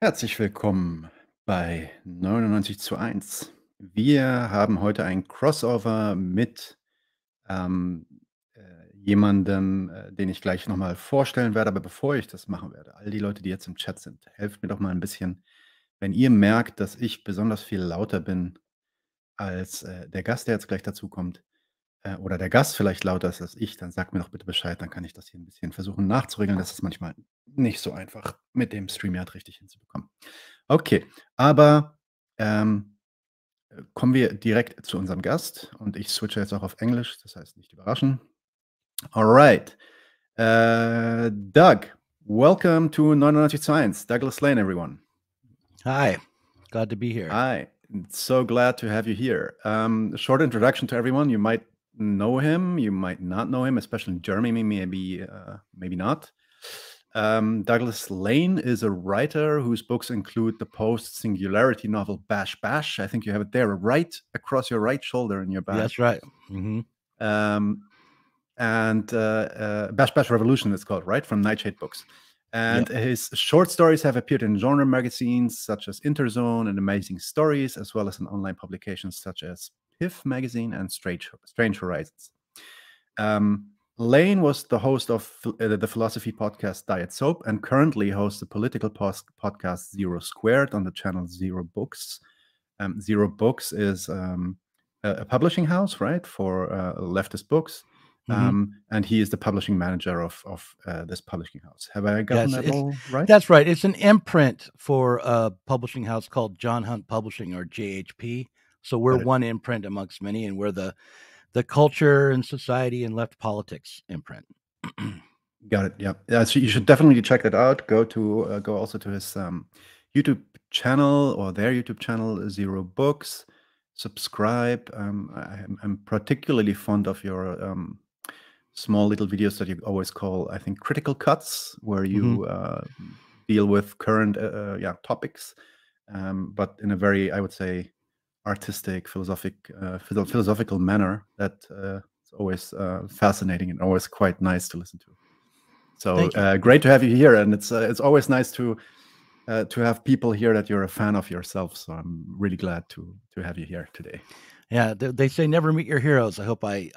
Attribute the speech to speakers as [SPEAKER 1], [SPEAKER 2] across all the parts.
[SPEAKER 1] Herzlich willkommen bei 99:1. Wir haben heute ein Crossover mit ähm, jemandem, den ich gleich nochmal vorstellen werde. Aber bevor ich das machen werde, all die Leute, die jetzt im Chat sind, helft mir doch mal ein bisschen, wenn ihr merkt, dass ich besonders viel lauter bin als der Gast, der jetzt gleich dazukommt, oder der Gast vielleicht lauter ist als ich, dann sagt mir doch bitte Bescheid, dann kann ich das hier ein bisschen versuchen nachzuregeln. Das ist manchmal nicht so einfach mit dem StreamYard richtig hinzubekommen. Okay, aber kommen wir direkt zu unserem Gast und ich switche jetzt auch auf Englisch, das heißt nicht überraschen. All right. Doug, welcome to 99:1. Douglas Lane, everyone.
[SPEAKER 2] Hi, glad to be here.
[SPEAKER 1] Hi, so glad to have you here. A short introduction to everyone. You might know him, you might not know him, especially in Germany, maybe not. Douglas Lane is a writer whose books include the post-singularity novel Bash Bash. I think you have it there, right across your right shoulder in your back.
[SPEAKER 2] That's right.
[SPEAKER 1] And Bash Bash Revolution is called, right? From Nightshade Books. And his short stories have appeared in genre magazines such as Interzone and Amazing Stories, as well as in online publications such as Piff magazine and Strange Horizons. Lane was the host of the philosophy podcast Diet Soap and currently hosts the political podcast Zero Squared on the channel Zero Books. Zero Books is a publishing house, right, for leftist books. And he is the publishing manager of this publishing house. Have I gotten that all right?
[SPEAKER 2] That's right. It's an imprint for a publishing house called John Hunt Publishing, or JHP. So we're one imprint amongst many, and we're the culture and society and left politics imprint.
[SPEAKER 1] Got it. Yeah. So you should definitely check that out. Go also to his YouTube channel or their YouTube channel, Zero Books. Subscribe. I'm particularly fond of your small little videos that you always call, I think, critical cuts, where you deal with current topics, but in a very, I would say, artistic, philosophical manner that is always fascinating and always quite nice to listen to. So great to have you here, and it's always nice to have people here that you're a fan of yourself. So I'm really glad to have you here today.
[SPEAKER 2] Yeah, they say never meet your heroes. I hope I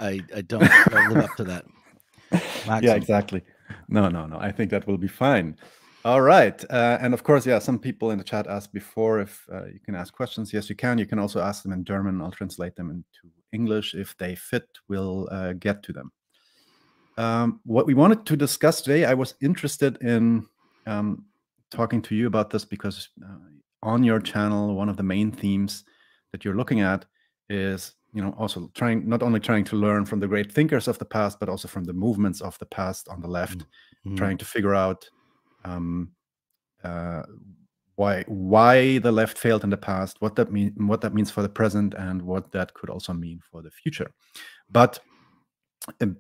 [SPEAKER 2] don't live up to that maxim.
[SPEAKER 1] Yeah, exactly. No. I think that will be fine. All right. And of course, some people in the chat asked before if you can ask questions. Yes, you can. You can also ask them in German. I'll translate them into English. If they fit, we'll get to them. What we wanted to discuss today, I was interested in talking to you about this because on your channel, one of the main themes that you're looking at is, also not only trying to learn from the great thinkers of the past, but also from the movements of the past on the left, trying to figure out why the left failed in the past, what that means for the present, and what that could also mean for the future. But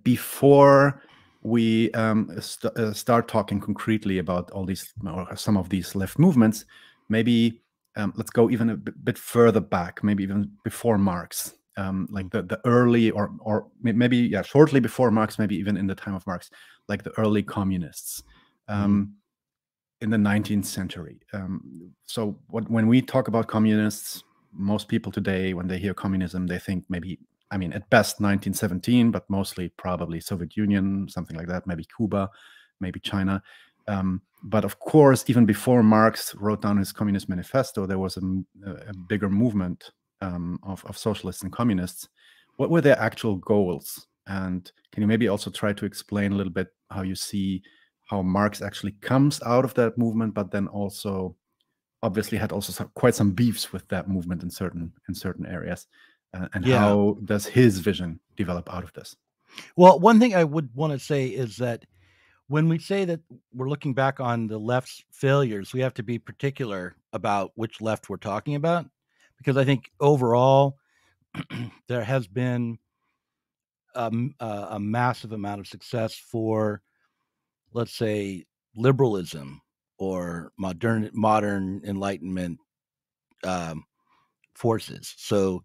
[SPEAKER 1] before we start talking concretely about all these or some of these left movements, maybe let's go even a bit further back, maybe even before Marx, like the early or maybe shortly before Marx, maybe even in the time of Marx, like the early communists in the 19th century. So when we talk about communists, most people today, when they hear communism, they think maybe, at best 1917, but mostly probably Soviet Union, something like that, maybe Cuba, maybe China. But of course, even before Marx wrote down his Communist Manifesto, there was a bigger movement of socialists and communists. What were their actual goals? And can you maybe also try to explain a little bit how you see how Marx actually comes out of that movement, but then also obviously had also quite some beefs with that movement in certain areas? And how does his vision develop out of this?
[SPEAKER 2] Well, one thing I would want to say is that when we say that we're looking back on the left's failures, we have to be particular about which left we're talking about, because I think overall there has been a massive amount of success for, let's say, liberalism or modern Enlightenment forces. So,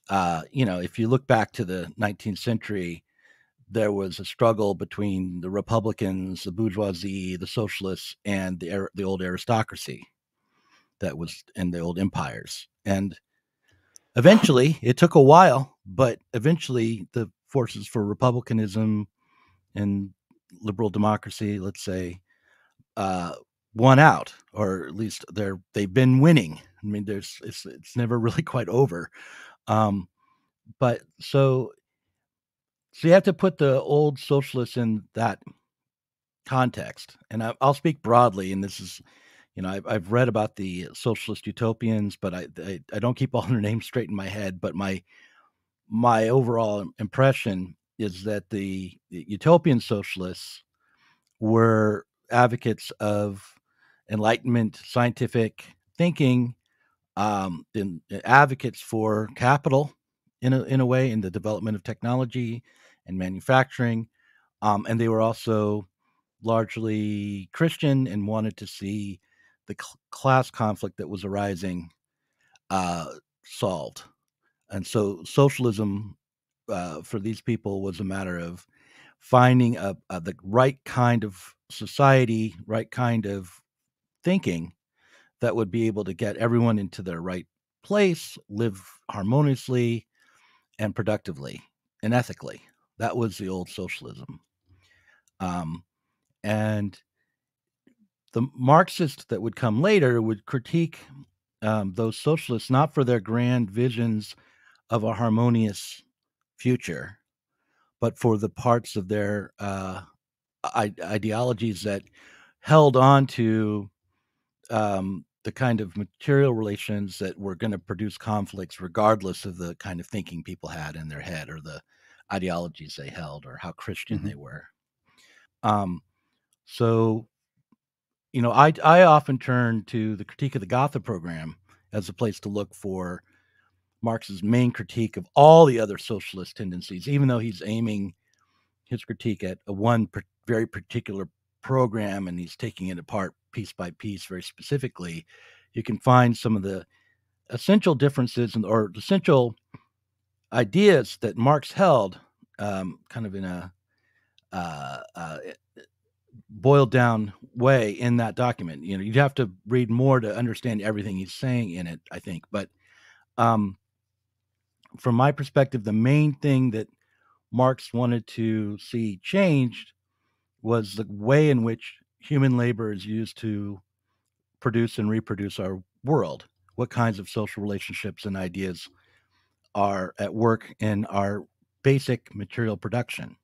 [SPEAKER 2] if you look back to the 19th century, there was a struggle between the Republicans, the bourgeoisie, the socialists, and the old aristocracy. that was in the old empires. And eventually, it took a while, but eventually the forces for republicanism and liberal democracy, let's say, won out, or at least they've been winning. I mean, it's never really quite over. But so you have to put the old socialists in that context. And I'll speak broadly, and this is, I've read about the socialist utopians, but I don't keep all their names straight in my head. But my overall impression is that the utopian socialists were advocates of Enlightenment scientific thinking, and advocates for capital in a way, in the development of technology and manufacturing, and they were also largely Christian and wanted to see the class conflict that was arising solved. And so socialism for these people was a matter of finding the right kind of society, right kind of thinking that would be able to get everyone into their right place, live harmoniously and productively and ethically. That was the old socialism. And the Marxists that would come later would critique those socialists not for their grand visions of a harmonious future, but for the parts of their ideologies that held on to the kind of material relations that were going to produce conflicts regardless of the kind of thinking people had in their head or the ideologies they held or how Christian they were. So, I often turn to the Critique of the Gotha program as a place to look for Marx's main critique of all the other socialist tendencies, even though he's aiming his critique at one very particular program and he's taking it apart piece by piece very specifically. You can find some of the essential differences or essential ideas that Marx held kind of in a boiled down way in that document. You'd have to read more to understand everything he's saying in it, I think. But from my perspective, the main thing that Marx wanted to see changed was the way in which human labor is used to produce and reproduce our world. What kinds of social relationships and ideas are at work in our basic material production.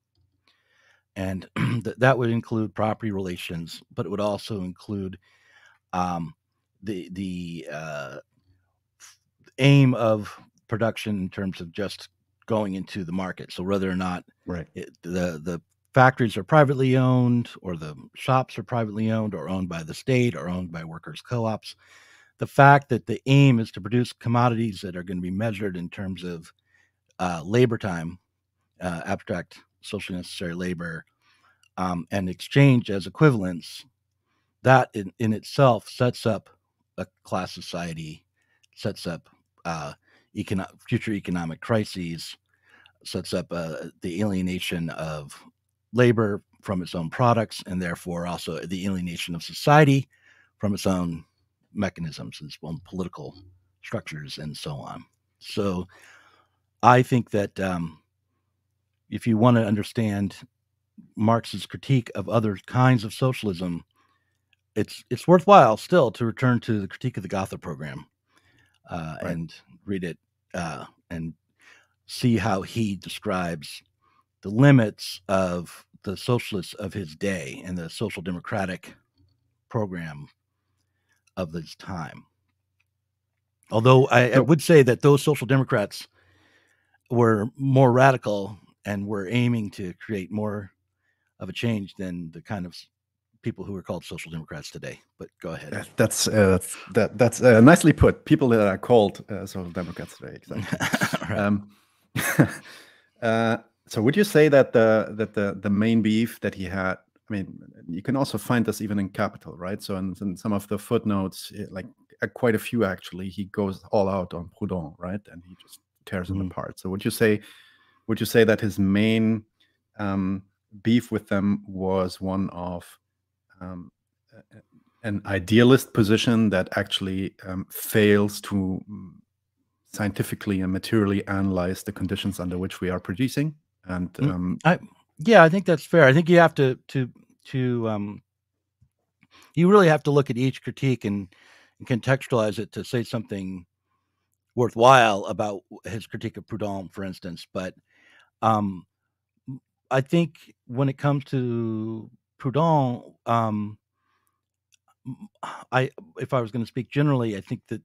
[SPEAKER 2] And that would include property relations, but it would also include the aim of production in terms of just going into the market. So whether or not the factories are privately owned or the shops are privately owned or owned by the state or owned by workers' co-ops, the fact that the aim is to produce commodities that are going to be measured in terms of labor time, abstract socially necessary labor, and exchange as equivalents, that in itself sets up a class society, sets up future economic crises, sets up the alienation of labor from its own products, and therefore also the alienation of society from its own mechanisms and its own political structures and so on. So I think that if you want to understand Marx's critique of other kinds of socialism, it's worthwhile still to return to the Critique of the Gotha program and read it and see how he describes the limits of the socialists of his day and the social democratic program of this time. Although I would say that those social democrats were more radical and were aiming to create more of a change than the kind of people who are called social democrats today. But go ahead.
[SPEAKER 1] That's nicely put. People that are called social democrats today, exactly. So would you say that the main beef that he had? I mean, you can also find this even in Capital, right? So in some of the footnotes, like quite a few actually, he goes all out on Proudhon, right? And he just tears him apart. So would you say that his main beef with them was one of an idealist position that actually fails to scientifically and materially analyze the conditions under which we are producing. And
[SPEAKER 2] yeah, I think that's fair. I think you have to you really have to look at each critique and contextualize it to say something worthwhile about his critique of Proudhon, for instance. But I think when it comes to Proudhon, if I was going to speak generally, I think that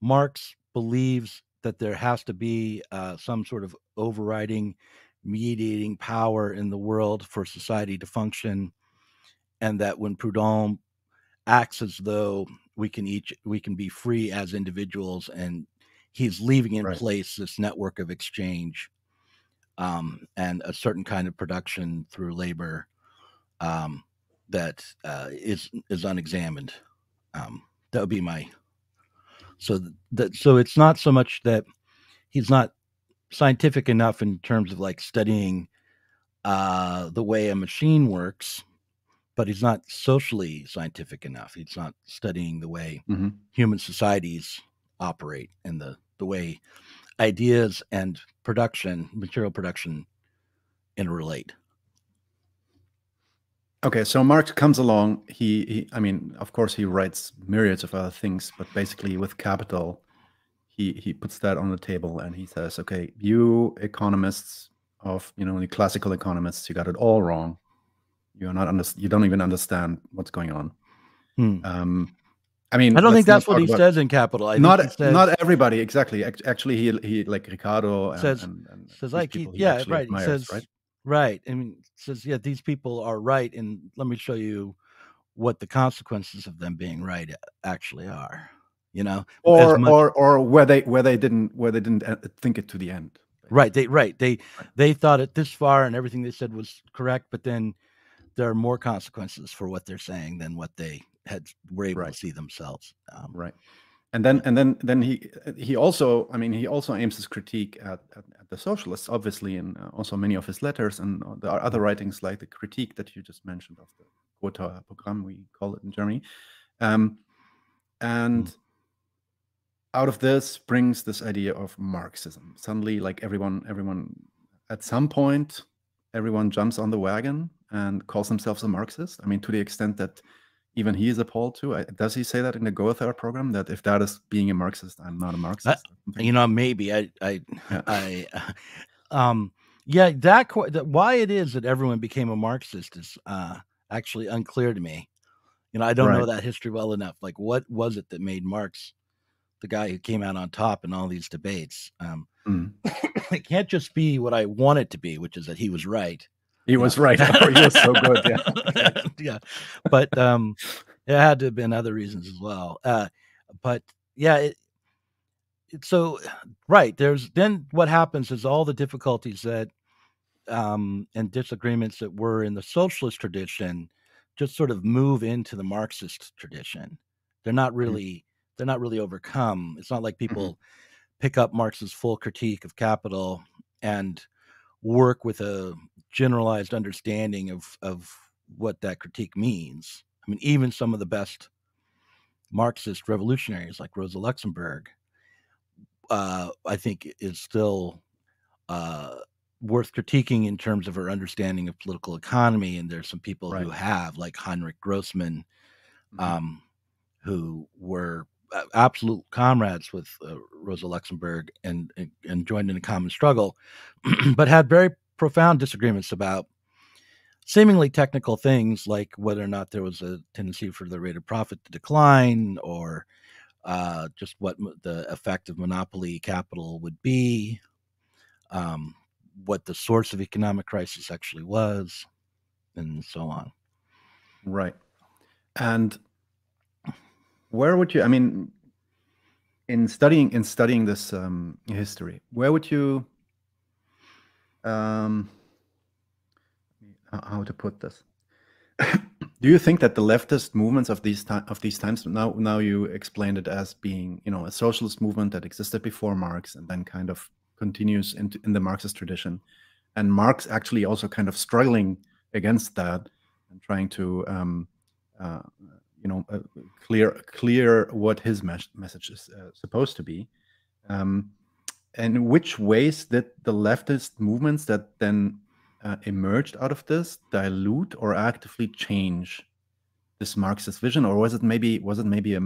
[SPEAKER 2] Marx believes that there has to be some sort of overriding, mediating power in the world for society to function, and that when Proudhon acts as though we can be free as individuals, and he's leaving in place this network of exchange and a certain kind of production through labor that is unexamined. That would be my so it's not so much that he's not scientific enough in terms of like studying the way a machine works, but he's not socially scientific enough. He's not studying the way human societies operate and the way ideas and production, material production, interrelate.
[SPEAKER 1] Okay, so Marx comes along. I mean, of course, he writes myriads of other things, but basically with Capital, he puts that on the table and he says, okay, you economists the classical economists, you got it all wrong. You don't even understand what's going on. I mean,
[SPEAKER 2] I don't think that's what he says in Capital. I think he says,
[SPEAKER 1] not everybody exactly. Actually, he like Ricardo
[SPEAKER 2] says like he says
[SPEAKER 1] right.
[SPEAKER 2] Right. I mean, says, yeah, these people are right, and let me show you what the consequences of them being right actually are.
[SPEAKER 1] Or where they didn't think it to the end.
[SPEAKER 2] Right. They thought it this far, and everything they said was correct, but then there are more consequences for what they're saying than what they were able to see themselves.
[SPEAKER 1] Right. And then he also aims his critique at the socialists, obviously, and also many of his letters and the other writings, like the critique that you just mentioned of the Quota Programm, we call it in Germany. And out of this springs this idea of Marxism. Suddenly, like everyone at some point, everyone jumps on the wagon and calls themselves a Marxist. I mean, to the extent that even he is appalled too. Does he say that in the Go-There program, that if that is being a Marxist, I'm not a Marxist?
[SPEAKER 2] Maybe why it is that everyone became a Marxist is actually unclear to me. I don't know that history well enough. Like, what was it that made Marx the guy who came out on top in all these debates? It can't just be what I want it to be, which is that he was right.
[SPEAKER 1] He was right. Oh, he was so good. Yeah.
[SPEAKER 2] Yeah. But it had to have been other reasons as well. But yeah, there's then what happens is all the difficulties that and disagreements that were in the socialist tradition just sort of move into the Marxist tradition. They're not really overcome. It's not like people pick up Marx's full critique of Capital and work with a generalized understanding of what that critique means. I mean, even some of the best Marxist revolutionaries like Rosa Luxemburg, I think is still worth critiquing in terms of her understanding of political economy. And there's some people who have, like Heinrich Grossman, who were absolute comrades with Rosa Luxemburg and joined in a common struggle, but had very profound disagreements about seemingly technical things like whether or not there was a tendency for the rate of profit to decline, or just what the effect of monopoly capital would be, what the source of economic crisis actually was, and so on.
[SPEAKER 1] Right. And where would you, I mean, in studying this history, where would you, how to put this? Do you think that the leftist movements of these times, now you explained it as being, a socialist movement that existed before Marx and then kind of continues in the Marxist tradition, and Marx actually also kind of struggling against that and trying to clear what his message is supposed to be. And which ways did the leftist movements that then emerged out of this dilute or actively change this Marxist vision, or was it maybe a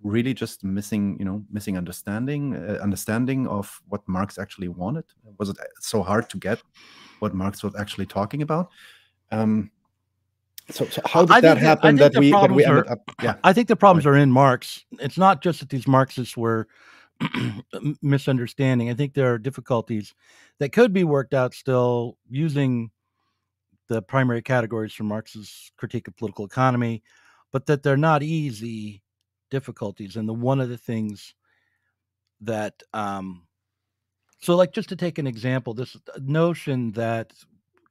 [SPEAKER 1] really just missing understanding of what Marx actually wanted? Was it so hard to get what Marx was actually talking about? So how did that happen that we ended up? Yeah,
[SPEAKER 2] I think the problems are in Marx. It's not just that these Marxists were misunderstanding. I think there are difficulties that could be worked out still using the primary categories from Marx's critique of political economy, but that they're not easy difficulties. And one of the things that, so like just to take an example, this notion that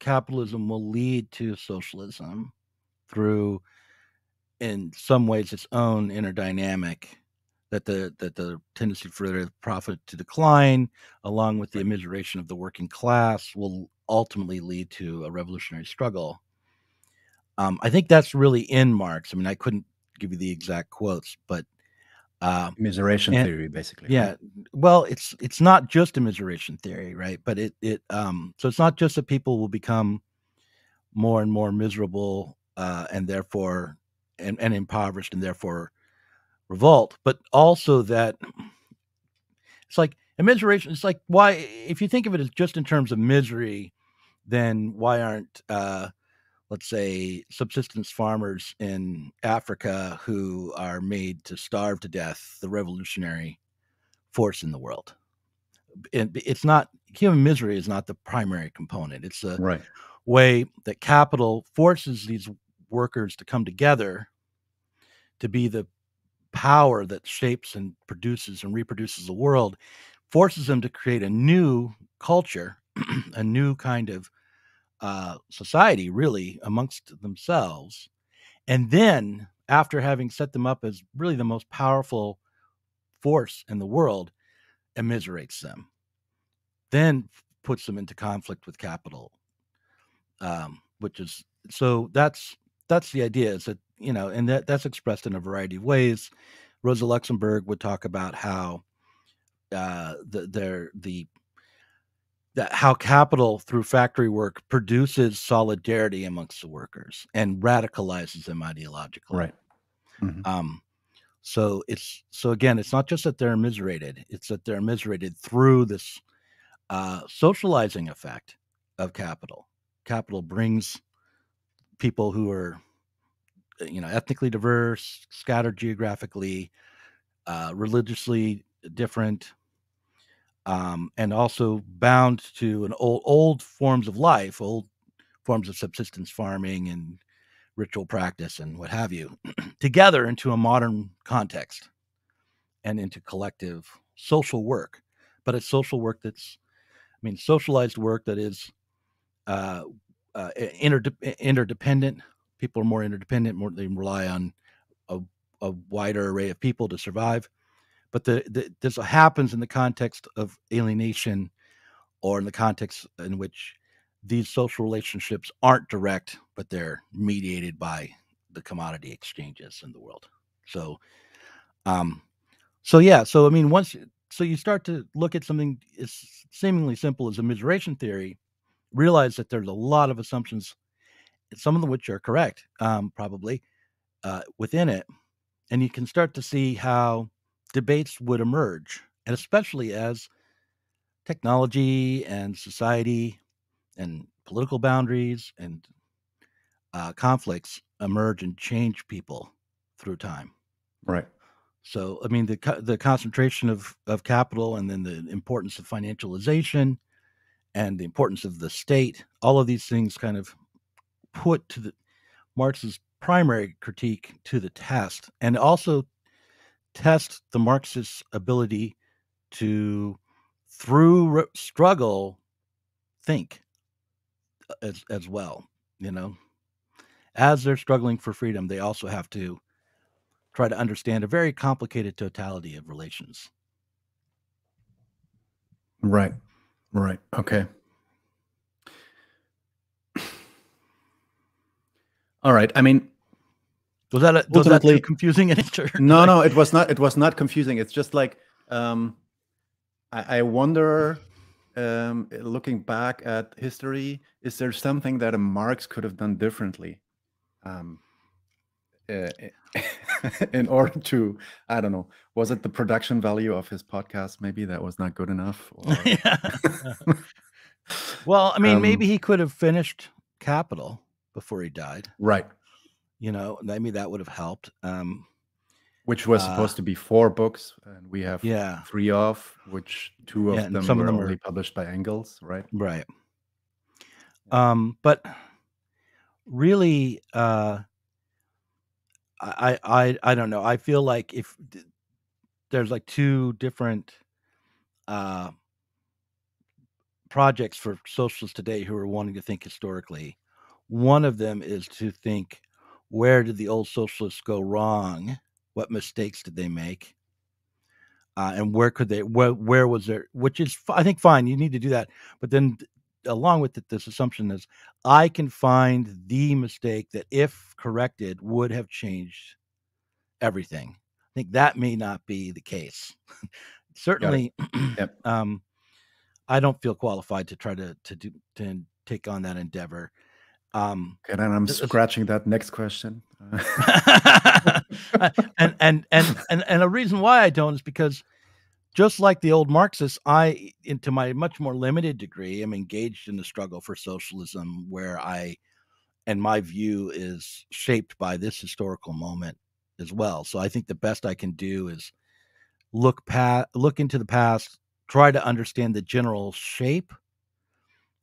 [SPEAKER 2] capitalism will lead to socialism through, in some ways, its own inner dynamic, that the tendency for the profit to decline, along with the immiseration of the working class, will ultimately lead to a revolutionary struggle. I think that's really in Marx. I mean, I couldn't give you the exact quotes, but
[SPEAKER 1] immiseration theory, basically.
[SPEAKER 2] Yeah.
[SPEAKER 1] Right?
[SPEAKER 2] Well, it's not just immiseration theory, right? But so it's not just that people will become more and more miserable and therefore and impoverished and therefore revolt, but also that it's like immiseration. It's like, why, if you think of it as just in terms of misery, then why aren't let's say subsistence farmers in Africa who are made to starve to death the revolutionary force in the world? It's not, human misery is not the primary component. It's a way that capital forces these workers to come together to be the power that shapes and produces and reproduces the world, forces them to create a new culture, a new kind of society, really, amongst themselves. And then, after having set them up as really the most powerful force in the world, immiserates them, then puts them into conflict with capital, which is, so that's the idea, is that, and that's expressed in a variety of ways. Rosa Luxemburg would talk about how how capital through factory work produces solidarity amongst the workers and radicalizes them ideologically.
[SPEAKER 1] Right. Mm-hmm.
[SPEAKER 2] So again, it's not just that they're immiserated; it's that they're immiserated through this socializing effect of capital. Capital brings people who are, ethnically diverse, scattered geographically, religiously different, and also bound to an old forms of life, old forms of subsistence farming and ritual practice and what have you, together into a modern context and into collective social work. But it's social work that's, socialized work that is interdependent. People are more interdependent, they rely on a wider array of people to survive. But this happens in the context of alienation, or in the context in which these social relationships aren't direct, but they're mediated by the commodity exchanges in the world. So, once you start to look at something as seemingly simple as immiseration theory, realize that there's a lot of assumptions, some of them which are correct, probably within it, and you can start to see how debates would emerge, and especially as technology and society and political boundaries and conflicts emerge and change people through time.
[SPEAKER 1] Right.
[SPEAKER 2] So, the concentration of capital, and then the importance of financialization and the importance of the state, all of these things kind of put to Marx's primary critique to the test, and also test the Marxist ability to, through struggle, think as well. As they're struggling for freedom, they also have to try to understand a very complicated totality of relations.
[SPEAKER 1] Right. Okay. All right.
[SPEAKER 2] Was that too
[SPEAKER 1] ultimately,
[SPEAKER 2] confusing in nature?
[SPEAKER 1] no, it was not. It was not confusing. It's just like I wonder, looking back at history, is there something that a Marx could have done differently, in order to, I don't know, was it the production value of his podcast? Maybe that was not good enough. Or...
[SPEAKER 2] Yeah. Well, I mean, maybe he could have finished Capital before he died.
[SPEAKER 1] Right.
[SPEAKER 2] Maybe that would have helped.
[SPEAKER 1] Which was supposed to be 4 books, and we have
[SPEAKER 2] Yeah.
[SPEAKER 1] 3 of, which 2 of them were only published by Engels, right?
[SPEAKER 2] Right. But really, I don't know. I feel like if there's like 2 different projects for socialists today who are wanting to think historically. One of them is to think, where did the old socialists go wrong? What mistakes did they make? And where was there, which is, I think, fine. You need to do that. But then along with it, this assumption is, I can find the mistake that, if corrected, would have changed everything. I think that may not be the case. Certainly,
[SPEAKER 1] yep.
[SPEAKER 2] I don't feel qualified to try to take on that endeavor.
[SPEAKER 1] Okay, then I'm scratching that next question.
[SPEAKER 2] and a reason why I don't is because, just like the old Marxists, I, to my much more limited degree, am engaged in the struggle for socialism, where my view is shaped by this historical moment as well. So I think the best I can do is look into the past, try to understand the general shape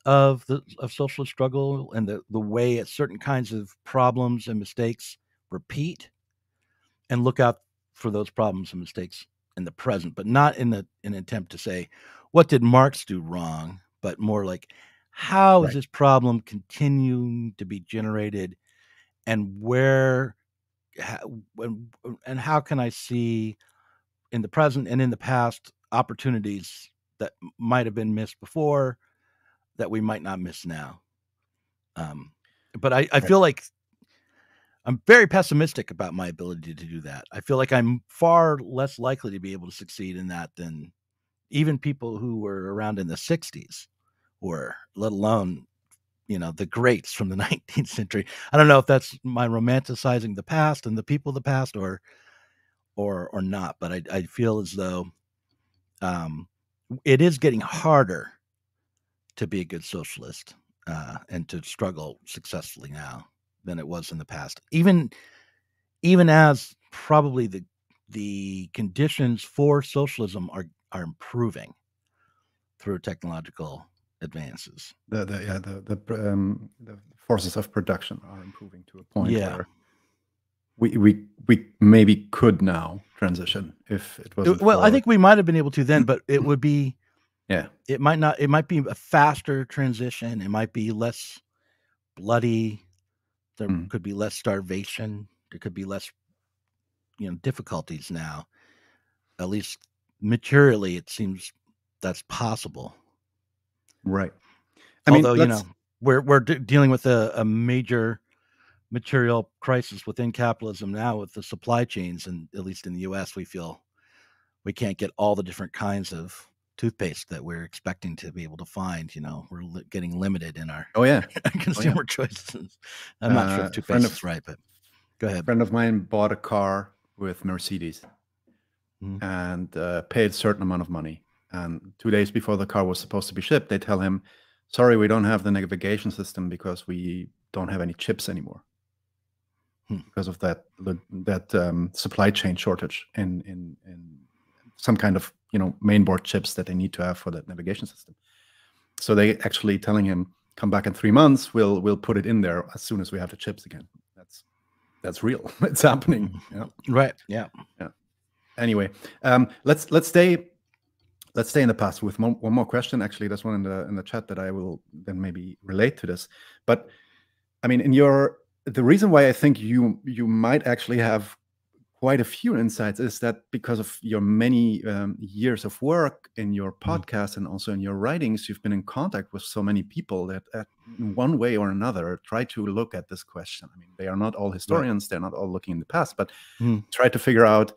[SPEAKER 2] of socialist struggle and the way certain kinds of problems and mistakes repeat, and look out for those problems and mistakes in the present, but not in an attempt to say, what did Marx do wrong, but more like, how is this problem continuing to be generated, and how can I see in the present and in the past opportunities that might have been missed before that we might not miss now. But I feel like I'm very pessimistic about my ability to do that. I feel like I'm far less likely to be able to succeed in that than even people who were around in the 60s were, let alone, the greats from the 19th century. I don't know if that's my romanticizing the past and the people of the past or not, but I feel as though it is getting harder to be a good socialist and to struggle successfully now than it was in the past. Even as probably the conditions for socialism are improving through technological advances.
[SPEAKER 1] The forces of production are improving to a point where we maybe could now transition if it wasn't.
[SPEAKER 2] Well, I think we might have been able to then, but it would be.
[SPEAKER 1] Yeah.
[SPEAKER 2] It might not. It might be a faster transition. It might be less bloody. There could be less starvation. There could be less, difficulties now. At least materially, it seems that's possible.
[SPEAKER 1] Right.
[SPEAKER 2] Although, we're dealing with a major material crisis within capitalism now with the supply chains, and at least in the U.S., we feel we can't get all the different kinds of toothpaste that we're expecting to be able to find. We're getting limited in our consumer choices. I'm not sure if toothpaste is right, but go ahead.
[SPEAKER 1] A friend of mine bought a car with Mercedes and paid a certain amount of money. And 2 days before the car was supposed to be shipped, they tell him, sorry, we don't have the navigation system because we don't have any chips anymore because of that supply chain shortage in some kind of mainboard chips that they need to have for that navigation system. So they actually telling him, come back in 3 months, we'll put it in there as soon as we have the chips again. That's real. It's happening.
[SPEAKER 2] Right. Yeah.
[SPEAKER 1] Anyway, let's stay in the past with one more question. Actually, there's one in the chat that I will then maybe relate to this. But I mean, the reason why I think you might actually have quite a few insights is that because of your many years of work in your podcast and also in your writings, you've been in contact with so many people that in one way or another try to look at this question. I mean, they are not all historians, they're not all looking in the past, but try to figure out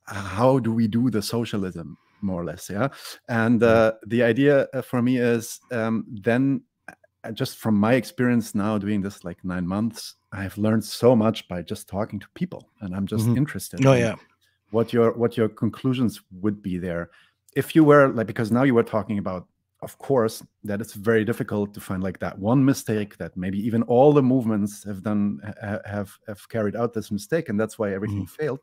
[SPEAKER 1] how do we do the socialism, more or less, yeah? And the idea for me is then, just from my experience now doing this like 9 months, I've learned so much by just talking to people, and I'm just interested in what your conclusions would be there. If you were like, because now you were talking about, of course, that it's very difficult to find like that one mistake that maybe even all the movements have done, have carried out this mistake, and that's why everything failed,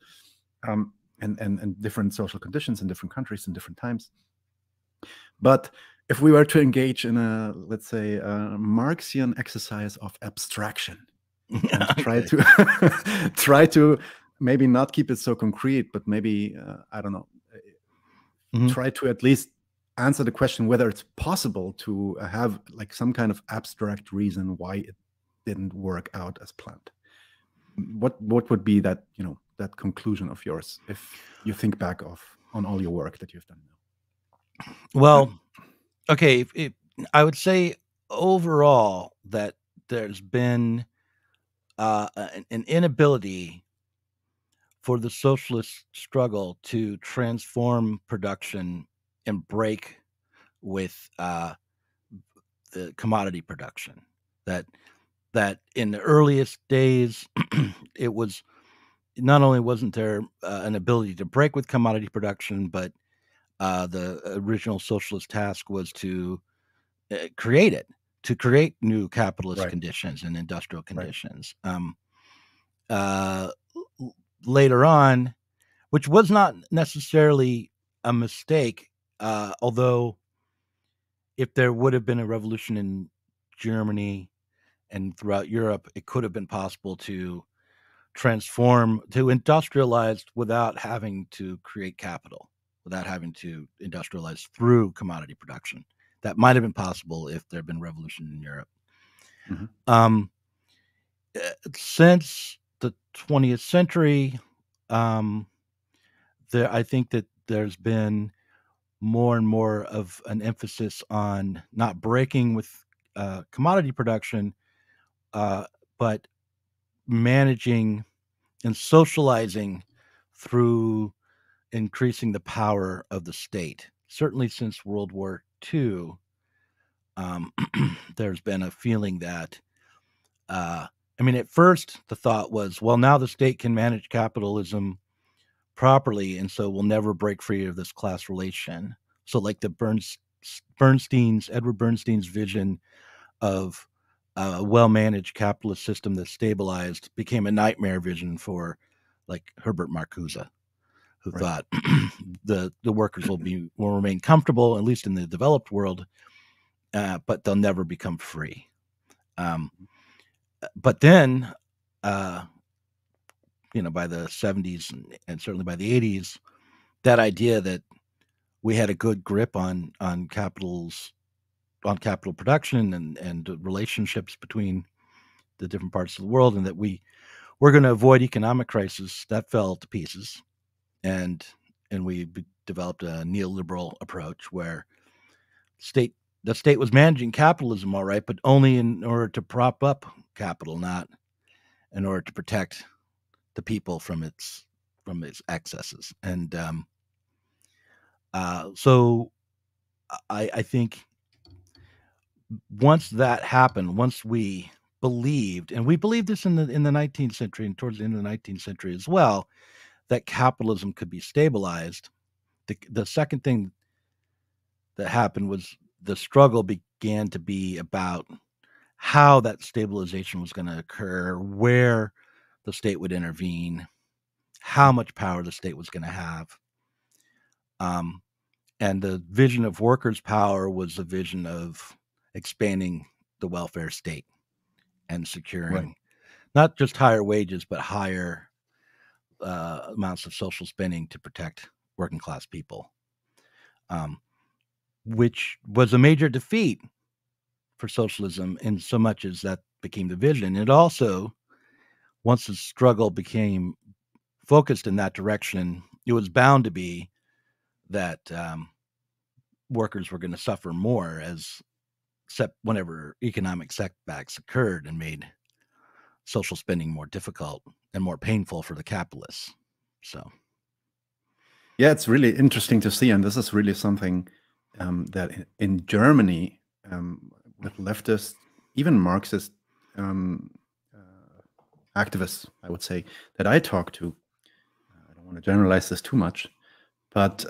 [SPEAKER 1] and different social conditions in different countries in different times. But if we were to engage in a, let's say, a Marxian exercise of abstraction, and try to maybe not keep it so concrete, but maybe I don't know, try to at least answer the question whether it's possible to have like some kind of abstract reason why it didn't work out as planned. What would be that, you know, that conclusion of yours if you think back on all your work that you've done now?
[SPEAKER 2] Well, okay, I would say overall that there's been an inability for the socialist struggle to transform production and break with the commodity production. That in the earliest days, it was not only wasn't there an ability to break with commodity production, but the original socialist task was to create it, to create new capitalist conditions and industrial conditions. Later on, which was not necessarily a mistake, although if there would have been a revolution in Germany and throughout Europe, it could have been possible to transform, to industrialize without having to create capital, without having to industrialize through commodity production. That might have been possible if there had been revolution in Europe. Since the 20th century, I think that there's been more and more of an emphasis on not breaking with commodity production, but managing and socializing through increasing the power of the state. Certainly since World War II, there's been a feeling that, I mean, at first the thought was, well, now the state can manage capitalism properly, and so we'll never break free of this class relation. So like the Edward Bernstein's vision of a well-managed capitalist system that's stabilized became a nightmare vision for like Herbert Marcuse, who thought the workers will remain comfortable, at least in the developed world, but they'll never become free. But then, by the 70s and certainly by the 80s, that idea that we had a good grip on capital production and relationships between the different parts of the world, and that we're going to avoid economic crisis, that fell to pieces, and we developed a neoliberal approach where the state was managing capitalism all right, but only in order to prop up capital, not in order to protect the people from its excesses. And so I think once that happened, once we believed, and we believed this in the 19th century and towards the end of the 19th century as well, that capitalism could be stabilized, the second thing that happened was the struggle began to be about how that stabilization was going to occur, where the state would intervene, how much power the state was going to have. And the vision of workers' power was the vision of expanding the welfare state and securing not just higher wages, but higher amounts of social spending to protect working class people, which was a major defeat for socialism in so much as that became the vision. It also, once the struggle became focused in that direction, it was bound to be that workers were going to suffer more whenever economic setbacks occurred and made social spending more difficult and more painful for the capitalists. So,
[SPEAKER 1] yeah, it's really interesting to see, and this is really something that in Germany, with leftists, even Marxist activists, I would say, that I talk to, I don't want to generalize this too much, but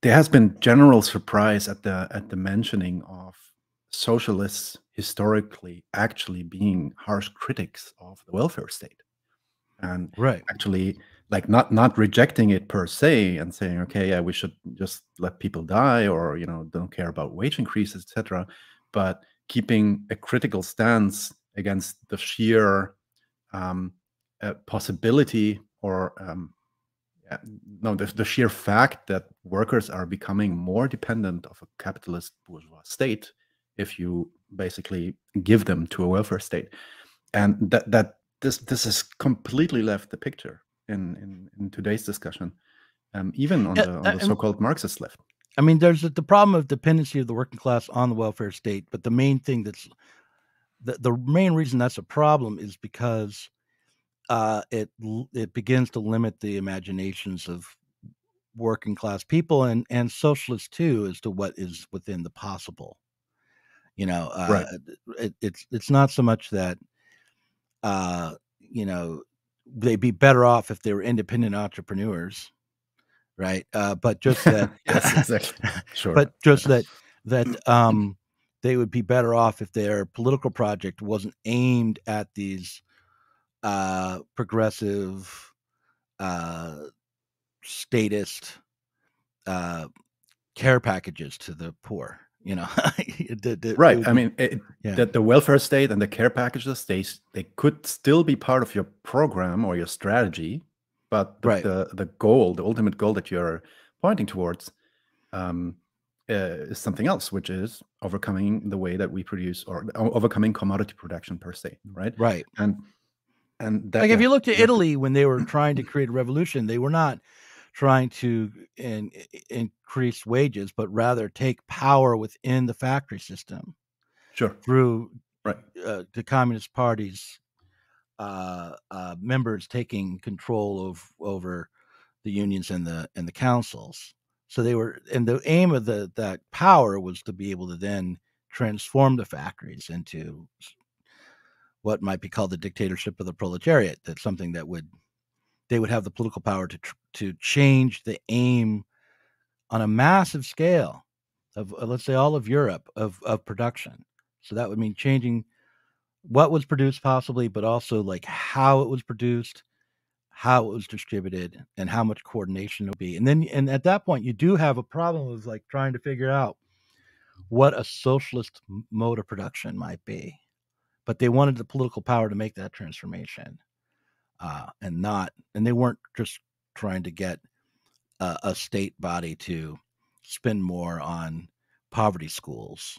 [SPEAKER 1] there has been general surprise at the mentioning of socialists historically actually being harsh critics of the welfare state, and
[SPEAKER 2] right.
[SPEAKER 1] actually like not rejecting it per se and saying, okay, yeah, we should just let people die, or don't care about wage increases, etc., but keeping a critical stance against the sheer possibility, or no, the sheer fact that workers are becoming more dependent of a capitalist bourgeois state if you basically give them to a welfare state, and that this has completely left the picture in today's discussion, even on the so-called Marxist left.
[SPEAKER 2] I mean, there's the problem of dependency of the working class on the welfare state, but the main thing the main reason that's a problem is because it begins to limit the imaginations of working class people and socialists too as to what is within the possible.
[SPEAKER 1] Right.
[SPEAKER 2] It's not so much that they'd be better off if they were independent entrepreneurs, right? But just that,
[SPEAKER 1] yes, exactly. Sure.
[SPEAKER 2] But just that they would be better off if their political project wasn't aimed at these progressive, statist care packages to the poor.
[SPEAKER 1] Right. I mean, the welfare state and the care packages, they could still be part of your program or your strategy, but the goal, the ultimate goal that you're pointing towards, is something else, which is overcoming the way that we produce, or overcoming commodity production per se, right?
[SPEAKER 2] Right.
[SPEAKER 1] And that,
[SPEAKER 2] like if you look to Italy when they were trying to create a revolution, they were not trying to increase wages, but rather take power within the factory system.
[SPEAKER 1] Sure.
[SPEAKER 2] Through the Communist Party's members taking control over the unions and the councils. So they were, and the aim of that power was to be able to then transform the factories into what might be called the dictatorship of the proletariat. That's something that they would have the political power to change the aim on a massive scale of, let's say, all of Europe of production. So that would mean changing what was produced possibly, but also like how it was produced, how it was distributed, and how much coordination there'll be. And at that point, you do have a problem of like trying to figure out what a socialist mode of production might be. But they wanted the political power to make that transformation, and they weren't just trying to get a state body to spend more on poverty schools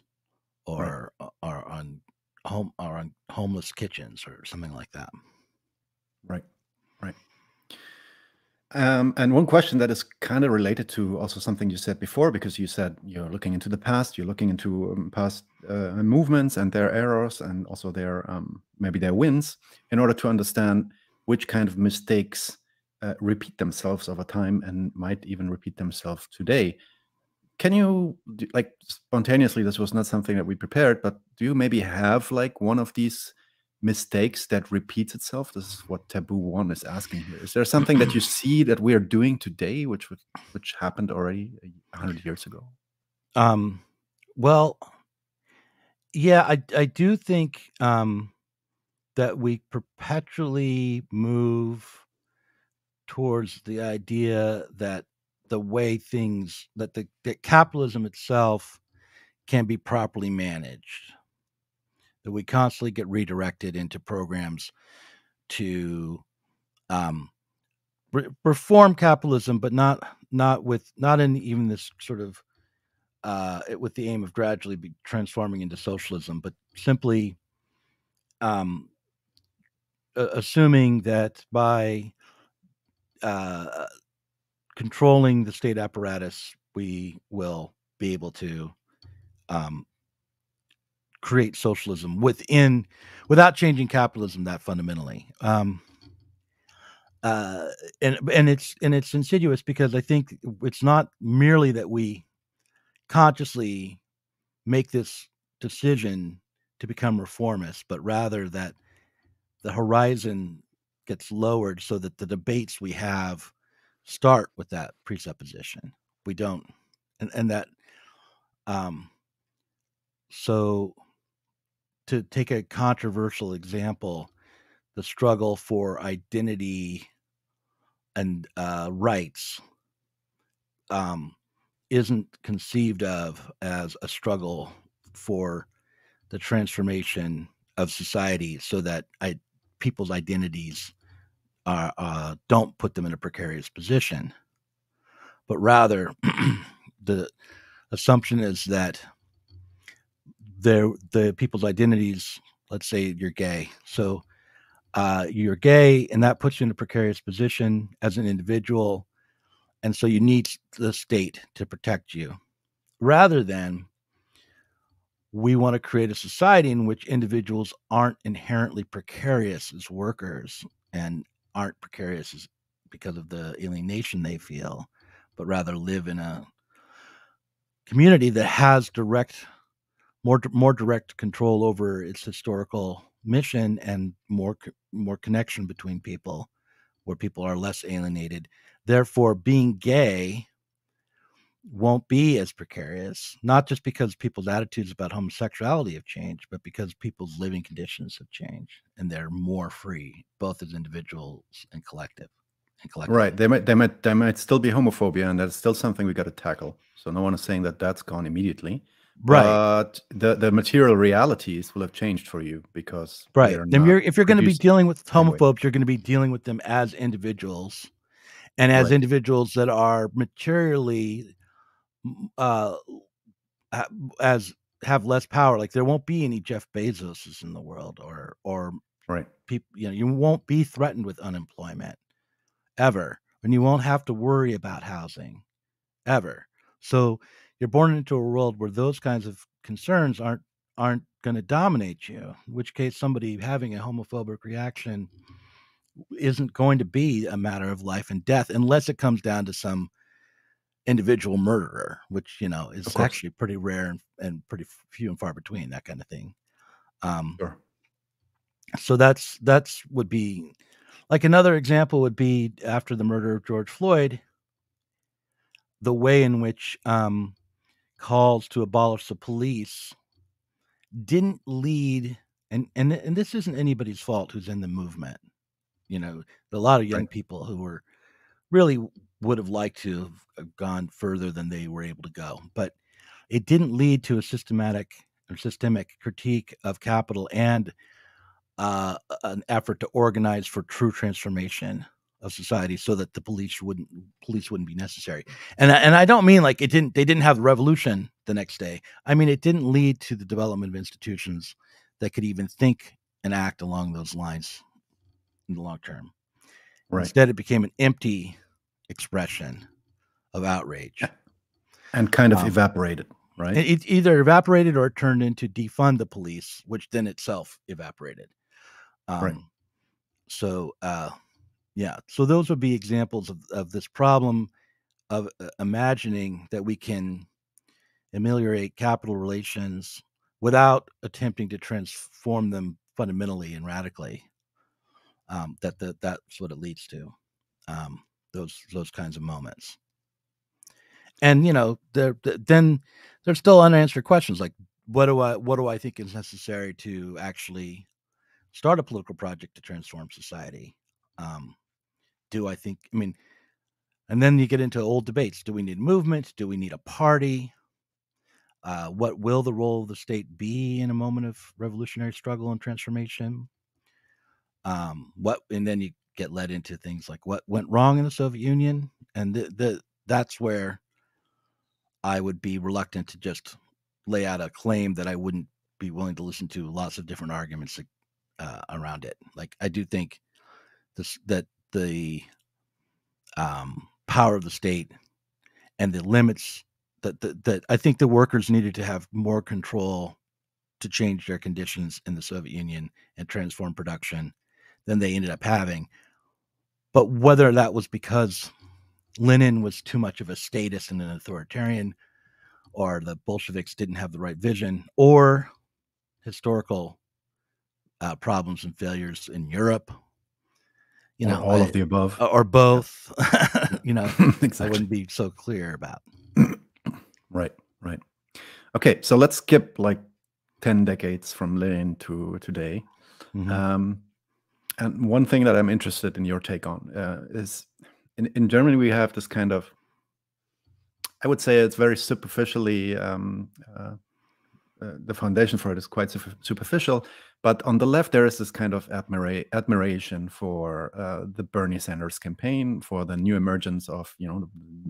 [SPEAKER 2] or on homeless kitchens or something like that.
[SPEAKER 1] Right. And one question that is kind of related to also something you said before, because you said you're looking into the past, you're looking into past movements and their errors, and also their maybe their wins, in order to understand which kind of mistakes repeat themselves over time and might even repeat themselves today. Can you, like, spontaneously, this was not something that we prepared, but do you maybe have like one of these mistakes that repeats itself? This is what Taboo One is asking here. Is there something that you see that we are doing today which happened already 100 years ago?
[SPEAKER 2] Well, yeah, I do think that we perpetually move towards the idea that the way things, that capitalism itself can be properly managed, that we constantly get redirected into programs to reform capitalism, but not in even this sort of with the aim of gradually transforming into socialism, but simply assuming that by controlling the state apparatus, we will be able to create socialism without changing capitalism that fundamentally. And it's insidious because I think it's not merely that we consciously make this decision to become reformists, but rather that the horizon gets lowered so that the debates we have start with that presupposition. We don't, and that, so to take a controversial example, the struggle for identity and rights isn't conceived of as a struggle for the transformation of society so that people's identities don't put them in a precarious position, but rather the assumption is that the people's identities, let's say you're gay, so you're gay and that puts you in a precarious position as an individual, and so you need the state to protect you, rather than we want to create a society in which individuals aren't inherently precarious as workers and aren't precarious because of the alienation they feel, but rather live in a community that has more direct control over its historical mission and more connection between people, where people are less alienated. Therefore, being gay won't be as precarious, not just because people's attitudes about homosexuality have changed, but because people's living conditions have changed and they're more free, both as individuals and collective.
[SPEAKER 1] Right. There might still be homophobia, and that's still something we got to tackle. So no one is saying that that's gone immediately.
[SPEAKER 2] Right.
[SPEAKER 1] But the material realities will have changed for you because
[SPEAKER 2] right. If you're going to be dealing with homophobes, you're going to be dealing with them as individuals, and as individuals that are materially have less power. Like there won't be any Jeff Bezoses in the world, or people. You won't be threatened with unemployment ever, and you won't have to worry about housing ever. So you're born into a world where those kinds of concerns aren't going to dominate you. In which case, somebody having a homophobic reaction isn't going to be a matter of life and death, unless it comes down to some individual murderer, which is actually pretty rare and pretty few and far between, that kind of thing.
[SPEAKER 1] Sure.
[SPEAKER 2] So that's would be like another example would be after the murder of George Floyd, the way in which calls to abolish the police didn't lead, and this isn't anybody's fault who's in the movement. A lot of young people who were really would have liked to have gone further than they were able to go, but it didn't lead to a systemic critique of capital and an effort to organize for true transformation of society, so that the police wouldn't be necessary. And I don't mean like they didn't have the revolution the next day. I mean, it didn't lead to the development of institutions that could even think and act along those lines in the long term. Instead, it became an empty expression of outrage
[SPEAKER 1] and kind of evaporated, right?
[SPEAKER 2] It either evaporated or it turned into defund the police, which then itself evaporated. So so those would be examples of this problem of imagining that we can ameliorate capital relations without attempting to transform them fundamentally and radically. That's what it leads to. Those kinds of moments. And then there's still unanswered questions like what do I think is necessary to actually start a political project to transform society? Do I think? I mean, and then you get into old debates. Do we need movement? Do we need a party? What will the role of the state be in a moment of revolutionary struggle and transformation? And then you get led into things like what went wrong in the Soviet Union, and that's where I would be reluctant to just lay out a claim that I wouldn't be willing to listen to lots of different arguments around it. Like I do think that the power of the state and the limits that I think the workers needed to have more control to change their conditions in the Soviet Union and transform production than they ended up having. But whether that was because Lenin was too much of a statist and an authoritarian, or the Bolsheviks didn't have the right vision, or historical problems and failures in Europe,
[SPEAKER 1] or all of the above,
[SPEAKER 2] or both,
[SPEAKER 1] exactly.
[SPEAKER 2] I wouldn't be so clear about.
[SPEAKER 1] Right. Okay, so let's skip like 10 decades from Lenin to today. And one thing that I'm interested in your take on is in Germany, we have this kind of, I would say it's very superficially, the foundation for it is quite superficial, but on the left, there is this kind of admiration for the Bernie Sanders campaign, for the new emergence of, the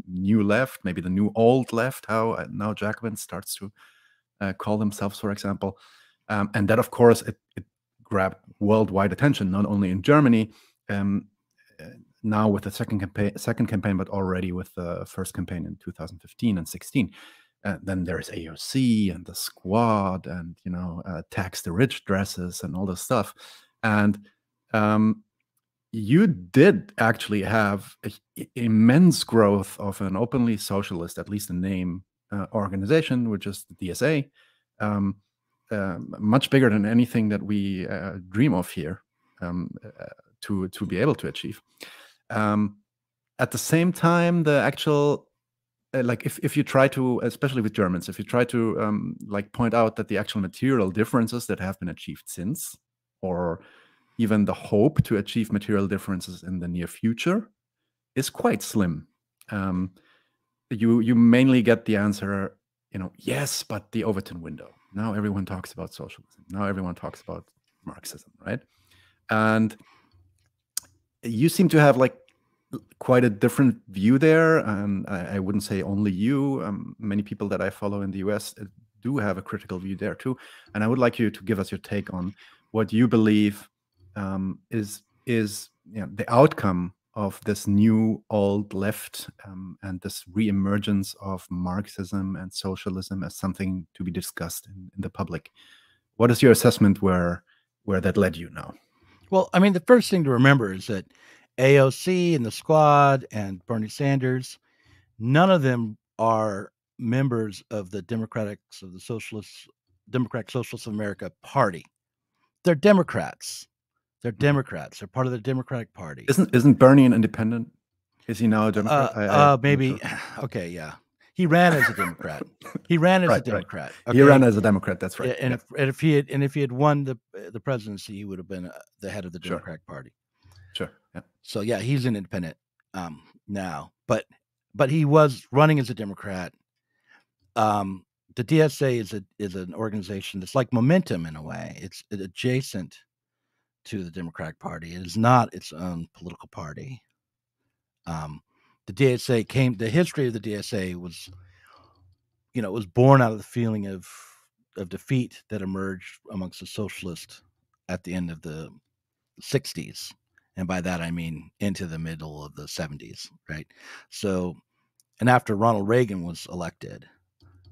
[SPEAKER 1] new left, maybe the new old left, how now Jacobin starts to call themselves, for example. And that, of course, it grabbed worldwide attention, not only in Germany, now with the second campaign, but already with the first campaign in 2015 and 16. Then there's AOC and the Squad and, tax the rich dresses and all this stuff. And you did actually have immense growth of an openly socialist, at least in name, organization, which is the DSA, much bigger than anything that we dream of here to be able to achieve. At the same time, the actual, if you try to, especially with Germans, if you try to point out that the actual material differences that have been achieved since, or even the hope to achieve material differences in the near future, is quite slim. You mainly get the answer, yes, but the Overton window. Now everyone talks about socialism. Now everyone talks about Marxism, right? And you seem to have quite a different view there. And I wouldn't say only you. Many people that I follow in the US do have a critical view there too. And I would like you to give us your take on what you believe is the outcome of this new old left and this reemergence of Marxism and socialism as something to be discussed in the public. What is your assessment where that led you now?
[SPEAKER 2] Well, I mean, the first thing to remember is that AOC and the Squad and Bernie Sanders, none of them are members of the Democratic Socialists of America Party. They're Democrats. They're Democrats. They're part of the Democratic Party.
[SPEAKER 1] Isn't Bernie an independent? Is he now a Democrat?
[SPEAKER 2] Maybe. Sure. Okay, yeah. He ran as a Democrat. He ran as a Democrat.
[SPEAKER 1] Right. Okay? He ran as a Democrat. That's right.
[SPEAKER 2] And if he had won the presidency, he would have been the head of the Democratic Party.
[SPEAKER 1] Sure. Yeah.
[SPEAKER 2] So yeah, he's an independent now, but he was running as a Democrat. The DSA is an organization that's like Momentum in a way. It's adjacent to the Democratic Party. It is not its own political party. The DSA the history of the DSA was, it was born out of the feeling of defeat that emerged amongst the socialists at the end of the 60s. And by that, I mean into the middle of the 70s, right? So, and after Ronald Reagan was elected,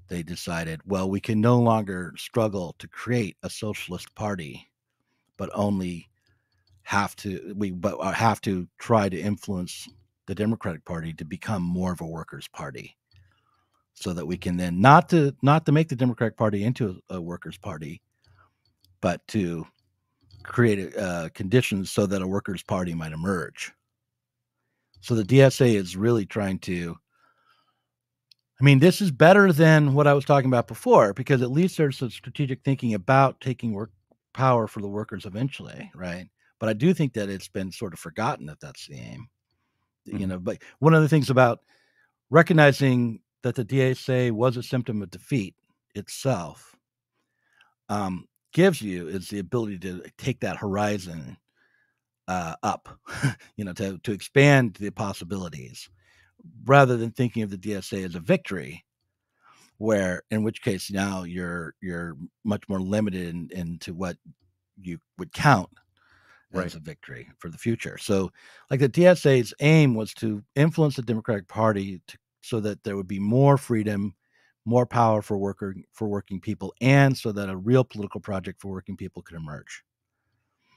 [SPEAKER 2] they decided, well, we can no longer struggle to create a socialist party, but only have to try to influence the Democratic Party to become more of a workers' party, so that we can then not to make the Democratic Party into a workers' party, but to create conditions so that a workers' party might emerge. So the DSA is really trying to, I mean, this is better than what I was talking about before, because at least there's some strategic thinking about taking power for the workers eventually, right? But I do think that it's been sort of forgotten that that's the aim. But one of the things about recognizing that the DSA was a symptom of defeat itself gives you is the ability to take that horizon up, to expand the possibilities, rather than thinking of the DSA as a victory, in which case now you're much more limited into what you would count as a victory for the future. So, like the DSA's aim was to influence the Democratic Party so that there would be more freedom, more power for working people, and so that a real political project for working people could emerge.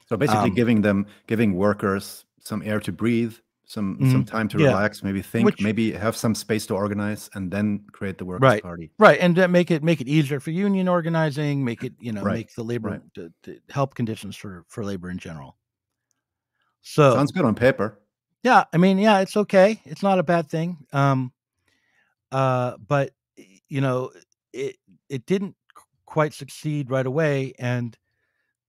[SPEAKER 1] So basically, giving workers some air to breathe, some time to relax, maybe think, maybe have some space to organize, and then create the Workers' Party.
[SPEAKER 2] Right, and then make it easier for union organizing, make it make the labor to help conditions for labor in general. So
[SPEAKER 1] sounds good on paper.
[SPEAKER 2] Yeah, I mean, yeah, it's okay. It's not a bad thing. But it didn't quite succeed right away, and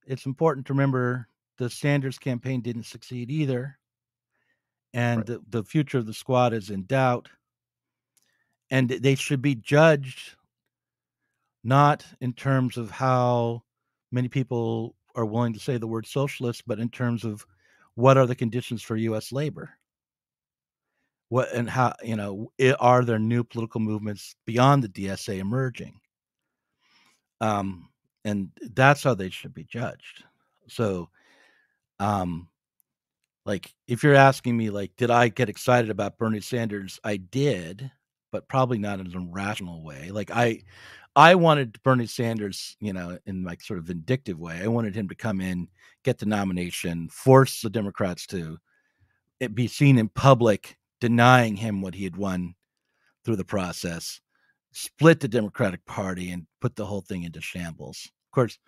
[SPEAKER 2] it's important to remember the Sanders campaign didn't succeed either, and the future of the squad is in doubt, and they should be judged not in terms of how many people are willing to say the word socialist, but in terms of what are the conditions for U.S. labor. What and how, are there new political movements beyond the DSA emerging? And that's how they should be judged. So, like, if you're asking me, like, did I get excited about Bernie Sanders? I did, but probably not in a rational way. Like, I wanted Bernie Sanders, in like sort of vindictive way. I wanted him to come in, get the nomination, force the Democrats to be seen in public denying him what he had won through the process, split the Democratic Party, and put the whole thing into shambles. Of course,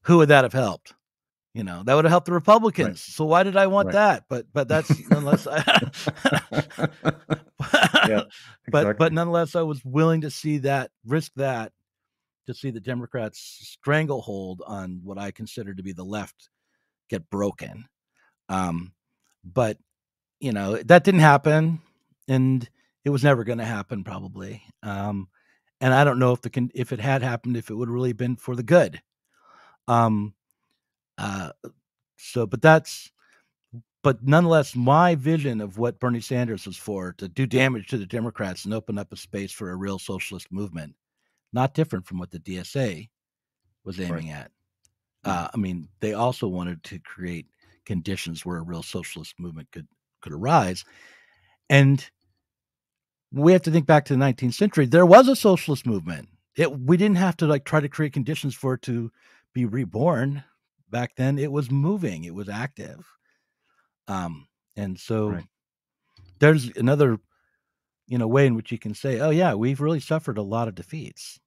[SPEAKER 2] who would that have helped? That would have helped the Republicans. Right. So why did I want that? But that's nonetheless.
[SPEAKER 1] Yeah, exactly.
[SPEAKER 2] But nonetheless, I was willing to risk that, to see the Democrats' stranglehold on what I consider to be the left get broken. But that didn't happen, and it was never going to happen probably. And I don't know if it had happened, if it would have really been for the good. But nonetheless, my vision of what Bernie Sanders was for, to do damage to the Democrats and open up a space for a real socialist movement, not different from what the DSA was aiming at. I mean, they also wanted to create conditions where a real socialist movement could arise. And we have to think back to the 19th century. There was a socialist movement. We didn't have to try to create conditions for it to be reborn. Back then, it was moving. It was active. And so there's another, way in which you can say, oh yeah, we've really suffered a lot of defeats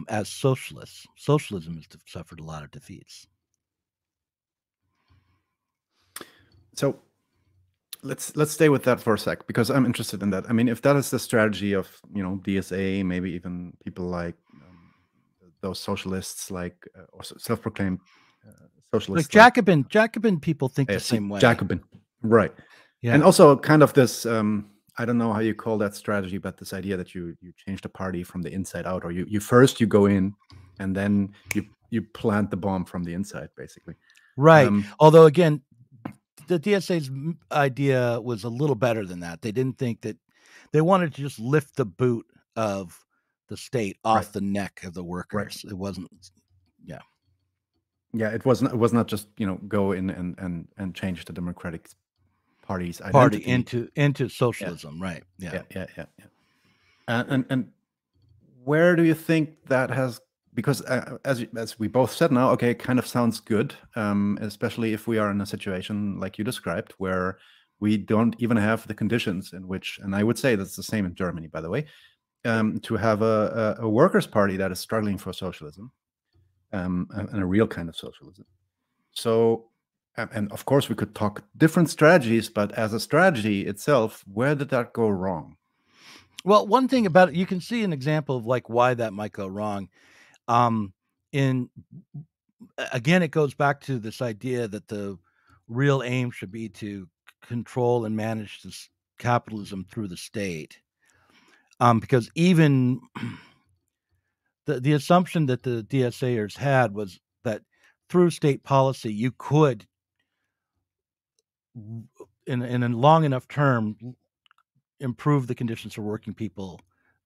[SPEAKER 2] as socialists. Socialism has suffered a lot of defeats.
[SPEAKER 1] So let's stay with that for a sec, because I'm interested in that. I mean, if that is the strategy of DSA, maybe even people like those socialists, like or self-proclaimed socialists,
[SPEAKER 2] like Jacobin people think the same way.
[SPEAKER 1] Jacobin, right? Yeah, and also kind of this. I don't know how you call that strategy, but this idea that you change the party from the inside out, or you first go in and then you plant the bomb from the inside, basically.
[SPEAKER 2] Right. Although again, the DSA's idea was a little better than that. They didn't think that they wanted to just lift the boot of the state off the neck of the workers. It wasn't.
[SPEAKER 1] Yeah, it was not just go in and change the Democratic Party's identity
[SPEAKER 2] into socialism, right?
[SPEAKER 1] Yeah. And where do you think that has? Because as we both said now, okay, it kind of sounds good, especially if we are in a situation like you described, where we don't even have the conditions in which, and I would say that's the same in Germany, by the way, to have a workers' party that is struggling for socialism, and a real kind of socialism. So, and of course, we could talk different strategies, but as a strategy itself, where did that go wrong?
[SPEAKER 2] Well, one thing about it, you can see an example of why that might go wrong. Again, it goes back to this idea that the real aim should be to control and manage this capitalism through the state. Because even the assumption that the DSAers had was that through state policy, you could, in a long enough term, improve the conditions for working people,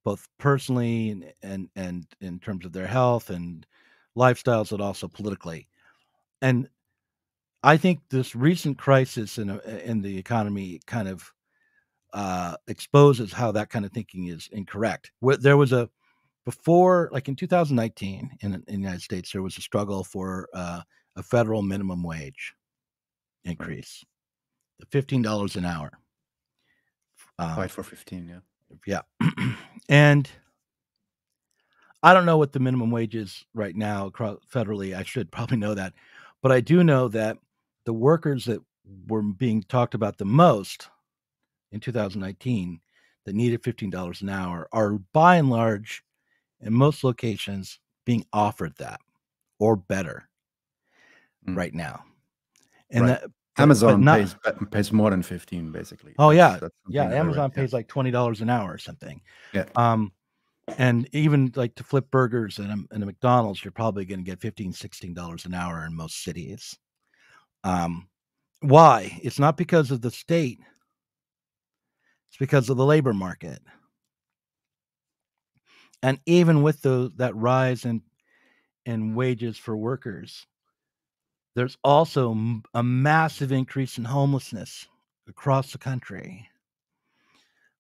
[SPEAKER 2] both personally and in terms of their health and lifestyles, but also politically. And I think this recent crisis in the economy kind of exposes how that kind of thinking is incorrect. There was before, like in 2019 in the United States, there was a struggle for a federal minimum wage increase, $15 an hour.
[SPEAKER 1] Fight for 15, yeah.
[SPEAKER 2] Yeah. And I don't know what the minimum wage is right now federally. I should probably know that. But I do know that the workers that were being talked about the most in 2019 that needed $15 an hour are by and large, in most locations, being offered that or better right now. And
[SPEAKER 1] Right.
[SPEAKER 2] that
[SPEAKER 1] Amazon
[SPEAKER 2] not,
[SPEAKER 1] pays more than 15, basically.
[SPEAKER 2] Oh,
[SPEAKER 1] That's
[SPEAKER 2] yeah.
[SPEAKER 1] something that I
[SPEAKER 2] Amazon
[SPEAKER 1] read,
[SPEAKER 2] pays like $20 an hour or something.
[SPEAKER 1] Yeah.
[SPEAKER 2] And even like to flip burgers in a McDonald's, you're probably going to get $15, $16 an hour in most cities. Why? It's not because of the state. It's because of the labor market. And even with that rise in wages for workers, there's also a massive increase in homelessness across the country.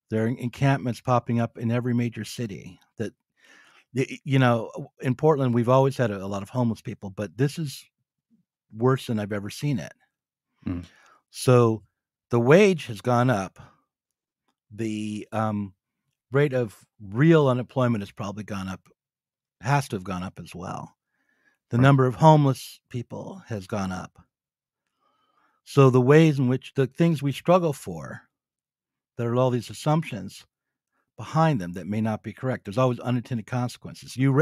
[SPEAKER 2] There are encampments popping up in every major city that, in Portland, we've always had a lot of homeless people, but this is worse than I've ever seen it. So the wage has gone up. The rate of real unemployment has probably gone up, has to have gone up as well. The number of homeless people has gone up. So the ways in which the things we struggle for, there are all these assumptions behind them that may not be correct. There's always unintended consequences. You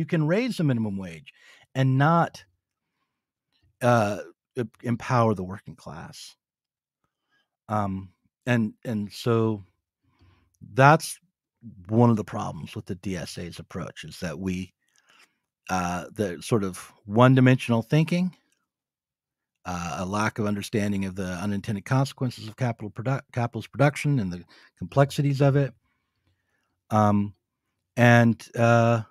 [SPEAKER 2] can raise the minimum wage and not empower the working class. And so that's one of the problems with the DSA's approach, is that the sort of one-dimensional thinking, a lack of understanding of the unintended consequences of capitalist production and the complexities of it. And I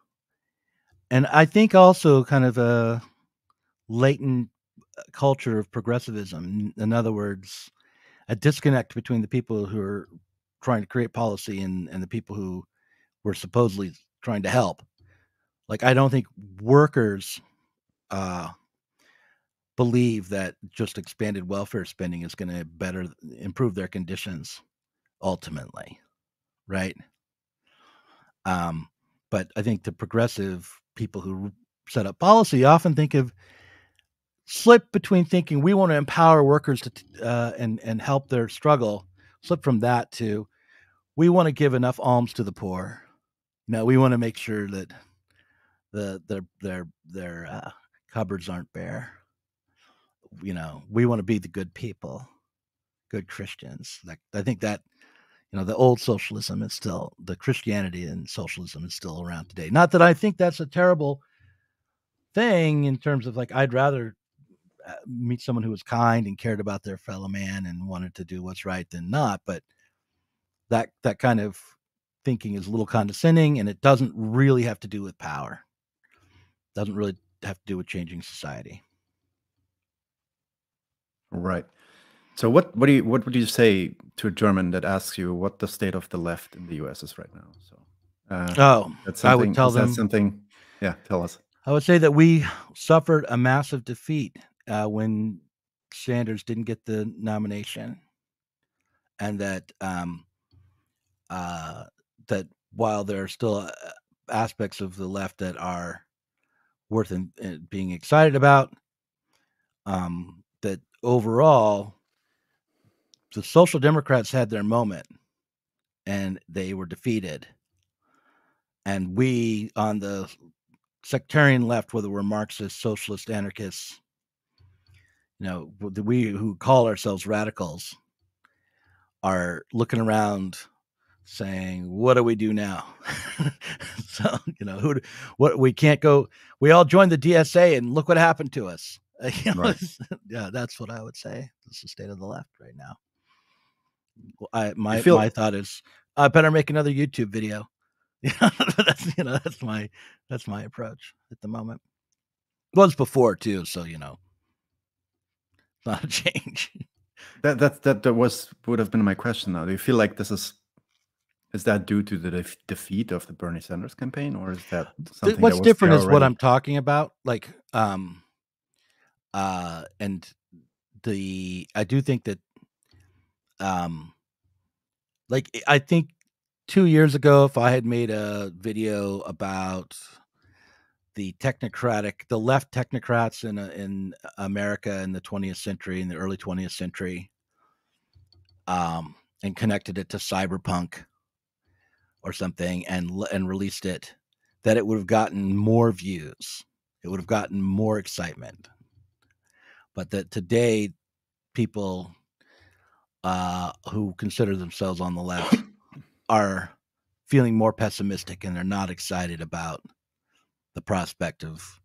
[SPEAKER 2] think also kind of a latent culture of progressivism. In other words, a disconnect between the people who are trying to create policy and the people who were supposedly trying to help. Like, I don't think workers believe that just expanded welfare spending is going to better improve their conditions ultimately, right? But I think the progressive people who set up policy often slip between thinking we want to empower workers to and help their struggle, slip from that to we want to give enough alms to the poor. We want to make sure that their cupboards aren't bare. We want to be the good people, good Christians. Like, I think that, the old socialism is still, the Christianity and socialism is still around today. Not that I think that's a terrible thing in terms of, like, I'd rather meet someone who was kind and cared about their fellow man and wanted to do what's right than not. But that kind of thinking is a little condescending, and it doesn't really have to do with power. It doesn't really have to do with changing society.
[SPEAKER 1] Right. So what would you say to a German that asks you what the state of the left in the US is right now? So
[SPEAKER 2] I would tell them
[SPEAKER 1] something. Yeah, tell us.
[SPEAKER 2] I would say that we suffered a massive defeat when Sanders didn't get the nomination, and that that while there are still aspects of the left that are worth being excited about, that overall the Social Democrats had their moment and they were defeated. And we on the sectarian left, whether we're Marxist, socialist, anarchists, we who call ourselves radicals, are looking around saying, what do we do now? So, what we can't go, we all joined the DSA and look what happened to us.
[SPEAKER 1] Right.
[SPEAKER 2] Yeah, that's what I would say. It's the state of the left right now. My thought is, I better make another YouTube video. That's my approach at the moment. It was before too, so not a change.
[SPEAKER 1] That would have been my question. Now, do you feel like this is that due to the defeat of the Bernie Sanders campaign, or is that something
[SPEAKER 2] What's
[SPEAKER 1] that was
[SPEAKER 2] different
[SPEAKER 1] there
[SPEAKER 2] is what
[SPEAKER 1] already?
[SPEAKER 2] I'm talking about. Like, and I do think that, like, I think 2 years ago, if I had made a video about the left technocrats in America in the 20th century, in the early 20th century, and connected it to cyberpunk or something, and released it, that it would have gotten more views. It would have gotten more excitement. But that today, people who consider themselves on the left are feeling more pessimistic, and they're not excited about the prospect of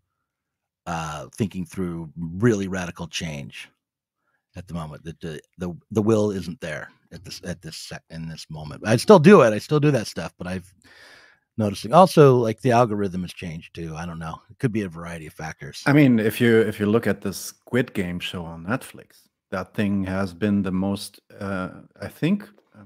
[SPEAKER 2] thinking through really radical change at the moment. That the will isn't there in this moment. I still do it. I still do that stuff, but I've noticing also, like, the algorithm has changed too. I don't know. It could be a variety of factors.
[SPEAKER 1] I mean, if you look at the Squid Game show on Netflix, that thing has been the most. I think. I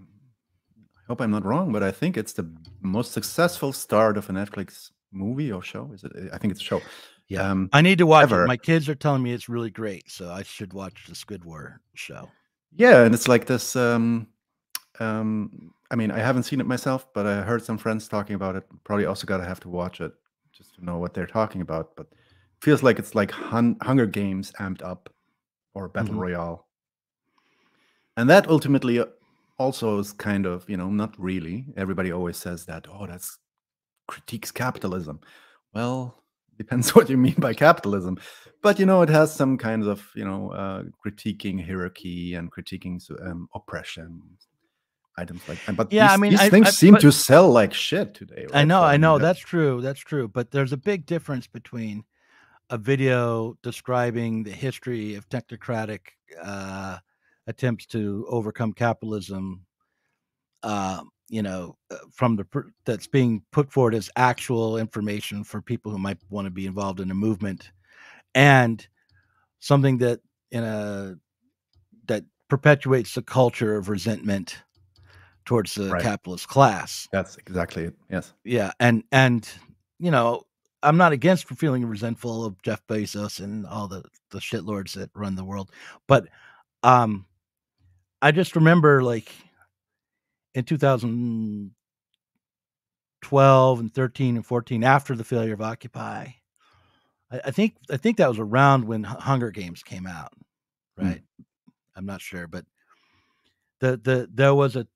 [SPEAKER 1] hope I'm not wrong, but I think it's the most successful start of a Netflix movie or show. Is it? I think it's a show.
[SPEAKER 2] Yeah, I need to watch it.
[SPEAKER 1] Ever.
[SPEAKER 2] My kids are telling me it's really great, so I should watch the Squid War show.
[SPEAKER 1] Yeah, and it's like this. I mean, I haven't seen it myself, but I heard some friends talking about it. Probably also gotta have to watch it just to know what they're talking about. But feels like it's like Hunger Games amped up, or Battle Royale, and that ultimately also is kind of, not really. Everybody always says that, oh, that's critiques capitalism. Well, depends what you mean by capitalism, but it has some kinds of critiquing hierarchy and critiquing oppression, items like that. But
[SPEAKER 2] Yeah, I mean,
[SPEAKER 1] these things seem to sell like shit today, right?
[SPEAKER 2] I know,
[SPEAKER 1] So,
[SPEAKER 2] I know. That's true. That's true. But there's a big difference between a video describing the history of technocratic attempts to overcome capitalism, that's being put forward as actual information for people who might want to be involved in a movement, and something that that perpetuates the culture of resentment towards the
[SPEAKER 1] right.
[SPEAKER 2] capitalist class.
[SPEAKER 1] That's exactly it. Yes.
[SPEAKER 2] Yeah, and I'm not against for feeling resentful of Jeff Bezos and all the shitlords that run the world, but I just remember, like, in 2012 and 13 and 14, after the failure of Occupy, I think that was around when Hunger Games came out, right? I'm not sure, but there was the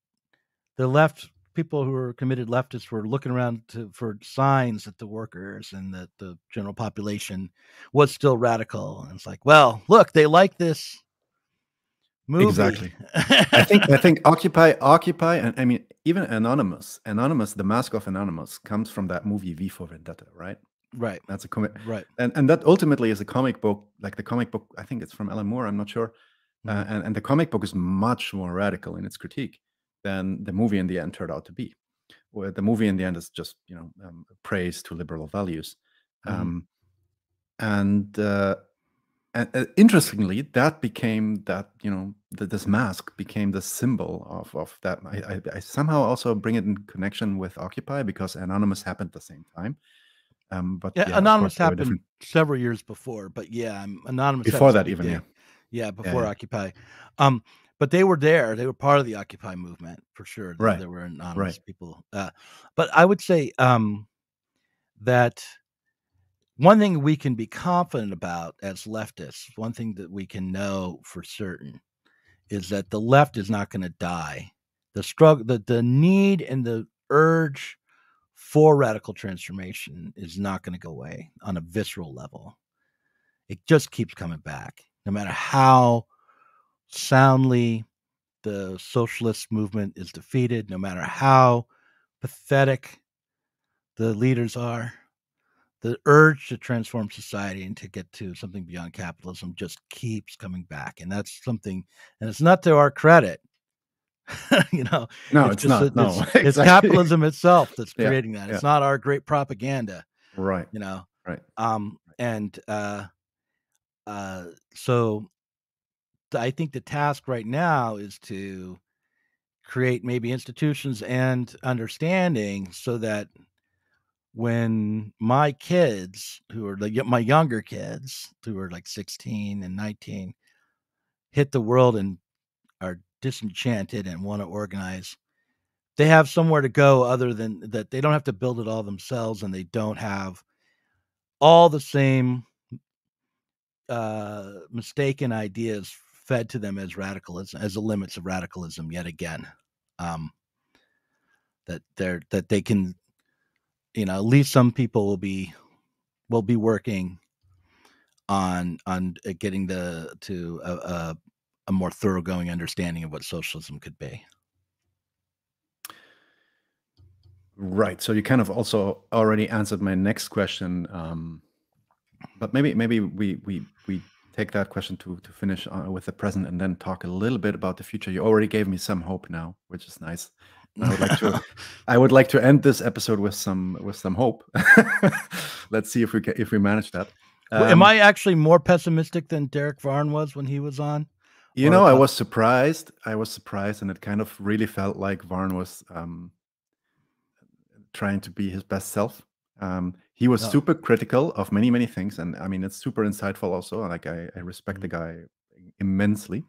[SPEAKER 2] left people who were committed leftists were looking around for signs that the workers and that the general population was still radical. And it's like, well, look, they like this movie.
[SPEAKER 1] Exactly. I think Occupy, and I mean, even Anonymous, the Mask of Anonymous comes from that movie V for Vendetta, right?
[SPEAKER 2] Right.
[SPEAKER 1] That's a comic,
[SPEAKER 2] right.
[SPEAKER 1] And that ultimately is a comic book. Like the comic book, I think it's from Alan Moore. I'm not sure. And the comic book is much more radical in its critique than the movie in the end turned out to be. Where the movie in the end is just praise to liberal values, and interestingly, that became that this mask became the symbol of that. I somehow also bring it in connection with Occupy because Anonymous happened at the same time. But
[SPEAKER 2] Yeah,
[SPEAKER 1] of
[SPEAKER 2] Anonymous
[SPEAKER 1] course, they were
[SPEAKER 2] happened
[SPEAKER 1] different.
[SPEAKER 2] several years before, but yeah, Anonymous had
[SPEAKER 1] Before
[SPEAKER 2] this
[SPEAKER 1] that
[SPEAKER 2] big
[SPEAKER 1] even,
[SPEAKER 2] day.
[SPEAKER 1] yeah.
[SPEAKER 2] Yeah, before
[SPEAKER 1] Yeah.
[SPEAKER 2] Occupy. But they were there. They were part of the Occupy movement for sure.
[SPEAKER 1] Right.
[SPEAKER 2] There were anonymous
[SPEAKER 1] Right.
[SPEAKER 2] people. But I would say that one thing we can be confident about as leftists, one thing that we can know for certain, is that the left is not going to die. The struggle, the need and the urge for radical transformation is not going to go away on a visceral level. It just keeps coming back, no matter how soundly the socialist movement is defeated, no matter how pathetic the leaders are. The urge to transform society and to get to something beyond capitalism just keeps coming back. And that's something, and it's not to our credit.
[SPEAKER 1] No,
[SPEAKER 2] it's
[SPEAKER 1] it's not. No,
[SPEAKER 2] it's
[SPEAKER 1] exactly.
[SPEAKER 2] capitalism itself that's
[SPEAKER 1] Yeah,
[SPEAKER 2] creating that.
[SPEAKER 1] yeah.
[SPEAKER 2] It's not our great propaganda.
[SPEAKER 1] Right.
[SPEAKER 2] Right.
[SPEAKER 1] Right.
[SPEAKER 2] And so I think the task right now is to create maybe institutions and understanding so that when my kids, who are my younger kids, who are like 16 and 19, hit the world and are disenchanted and want to organize, they have somewhere to go other than that. They don't have to build it all themselves, and they don't have all the same mistaken ideas fed to them as radicalism, as the limits of radicalism yet again. That they can, at least some people will be working on getting to a more thoroughgoing understanding of what socialism could be.
[SPEAKER 1] Right. So you kind of also already answered my next question, but maybe we take that question to finish with the present and then talk a little bit about the future. You already gave me some hope now, which is nice. And I would like to end this episode with some hope. Let's see if we manage that.
[SPEAKER 2] Am I actually more pessimistic than Derek Varn was when he was on?
[SPEAKER 1] I was surprised. And it kind of really felt like Varn was trying to be his best self. He was super critical of many things, and I mean, it's super insightful also. Like I respect the guy immensely.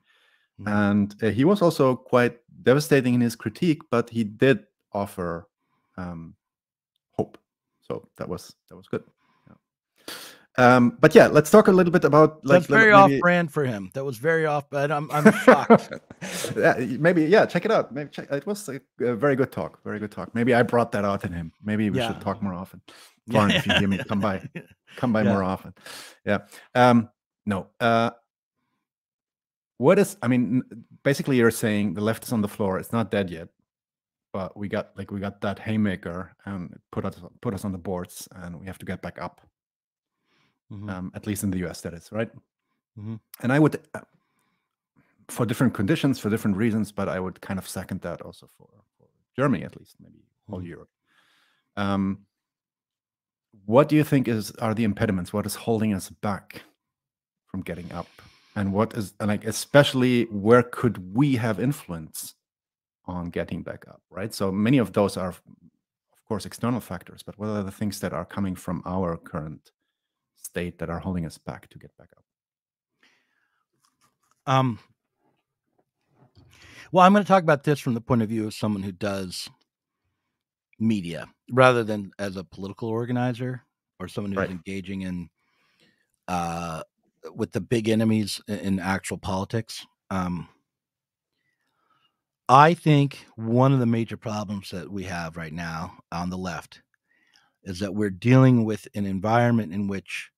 [SPEAKER 1] And he was also quite devastating in his critique, but he did offer hope. So that was good. Yeah. But yeah, let's talk a little bit about
[SPEAKER 2] that's very off-brand for him. That was very off, but I'm shocked.
[SPEAKER 1] Yeah, check it out. It was a very good talk. Very good talk. Maybe I brought that out in him. Maybe we should talk more often. Varn, if you hear me, come by more often. Yeah. No. What is? I mean, basically, you're saying the left is on the floor. It's not dead yet, but we got that haymaker and put us on the boards, and we have to get back up. At least in the US, that is, right? And I would, for different conditions, for different reasons, but I would kind of second that also for Germany, at least, maybe all Europe. What do you think are the impediments? What is holding us back from getting up? And what is, like, especially where could we have influence on getting back up, right? So many of those are, of course, external factors, but what are the things that are coming from our current state that are holding us back to get back up?
[SPEAKER 2] Well, I'm going to talk about this from the point of view of someone who does media rather than as a political organizer or someone who's engaging in with the big enemies in actual politics. I think one of the major problems that we have right now on the left is that we're dealing with an environment in which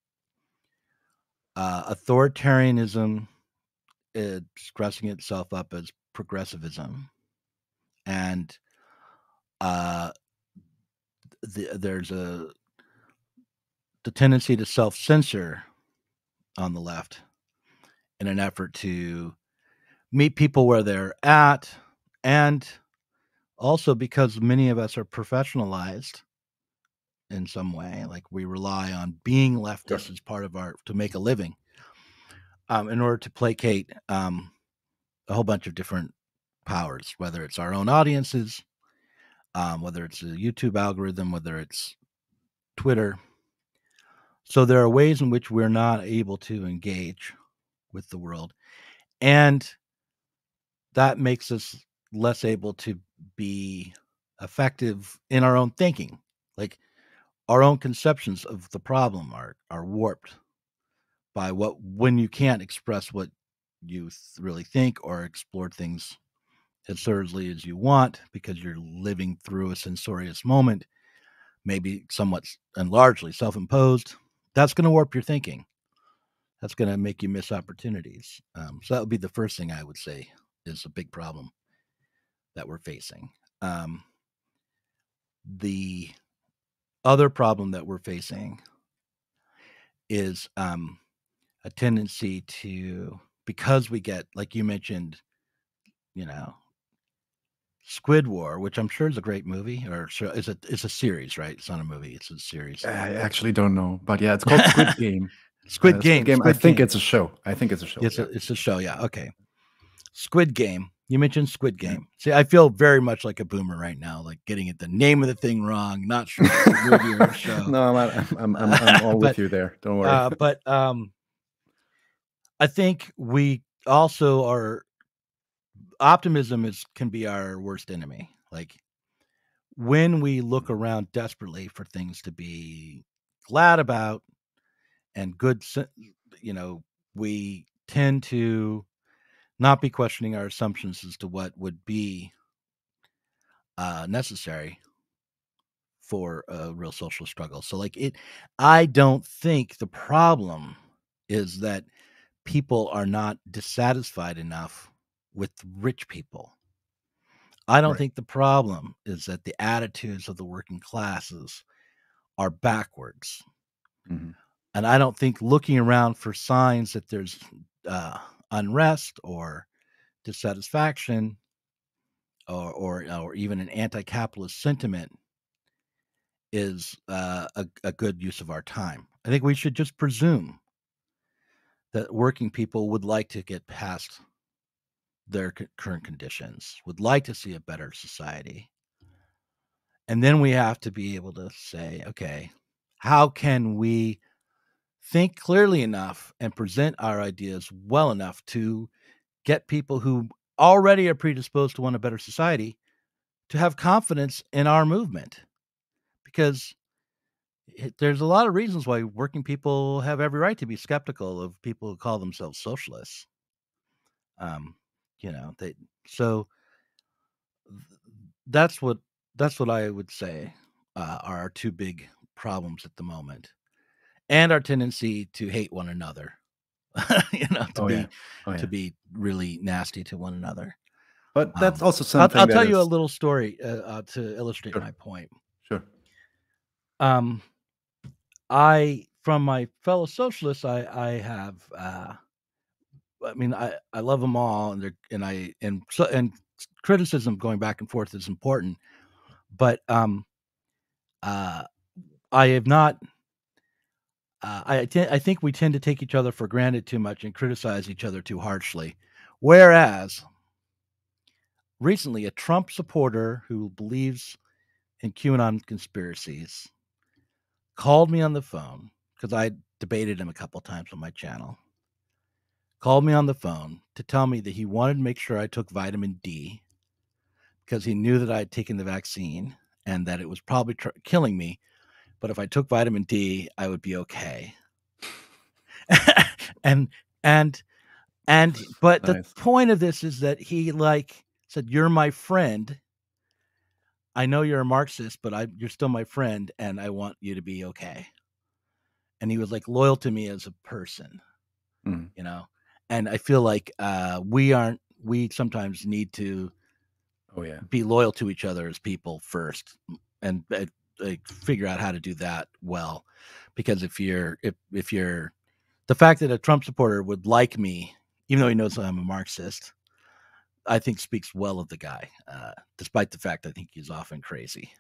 [SPEAKER 2] authoritarianism is dressing itself up as progressivism, and there's the tendency to self-censor on the left in an effort to meet people where they're at, and also because many of us are professionalized in some way, like we rely on being leftists as part of to make a living, in order to placate a whole bunch of different powers, whether it's our own audiences, whether it's a YouTube algorithm, whether it's Twitter. So there are ways in which we're not able to engage with the world, and that makes us less able to be effective in our own thinking. Like our own conceptions of the problem are warped by when you can't express what you really think or explore things as thoroughly as you want because you're living through a censorious moment, maybe somewhat and largely self-imposed. That's going to warp your thinking. That's going to make you miss opportunities. So that would be the first thing I would say is a big problem that we're facing. The other problem that we're facing is a tendency to, because we get, like you mentioned, Squid War, which I'm sure is a great movie, or it's a series, right? It's not a movie; it's a series.
[SPEAKER 1] I actually don't know, but yeah, it's called Squid Game.
[SPEAKER 2] Squid Game.
[SPEAKER 1] I think it's a show.
[SPEAKER 2] It's a show. Yeah. Okay. Squid Game. You mentioned Squid Game. Yeah. See, I feel very much like a boomer right now, like getting the name of the thing wrong, not sure if it's a movie or a show.
[SPEAKER 1] No, I'm all with you there. Don't worry.
[SPEAKER 2] But I think we also are. Optimism can be our worst enemy. Like when we look around desperately for things to be glad about and good, we tend to not be questioning our assumptions as to what would be necessary for a real social struggle. So I don't think the problem is that people are not dissatisfied enough with rich people. I don't think the problem is that the attitudes of the working classes are backwards.
[SPEAKER 1] Mm-hmm.
[SPEAKER 2] And I don't think looking around for signs that there's unrest or dissatisfaction or even an anti-capitalist sentiment is a good use of our time. I think we should just presume that working people would like to get past their current conditions, would like to see a better society. And then we have to be able to say, okay, how can we think clearly enough and present our ideas well enough to get people who already are predisposed to want a better society to have confidence in our movement? Because there's a lot of reasons why working people have every right to be skeptical of people who call themselves socialists. So that's what I would say are our two big problems at the moment, and our tendency to hate one another. To be really nasty to one another.
[SPEAKER 1] But that's also something.
[SPEAKER 2] I'll tell you a little story to illustrate my point.
[SPEAKER 1] Sure.
[SPEAKER 2] From my fellow socialists, I have. I love them all, and criticism going back and forth is important, but I have not. I think we tend to take each other for granted too much and criticize each other too harshly. Whereas recently, a Trump supporter who believes in QAnon conspiracies called me on the phone, because I debated him a couple times on my channel. Called me on the phone to tell me that he wanted to make sure I took vitamin D because he knew that I had taken the vaccine and that it was probably killing me. But if I took vitamin D, I would be okay. But the point of this is that he said, "You're my friend. I know you're a Marxist, but you're still my friend, and I want you to be okay." And he was loyal to me as a person, And I feel like we sometimes need to be loyal to each other as people first, and figure out how to do that well. Because if you're the fact that a Trump supporter would like me, even though he knows I'm a Marxist, I think speaks well of the guy, despite the fact I think he's often crazy,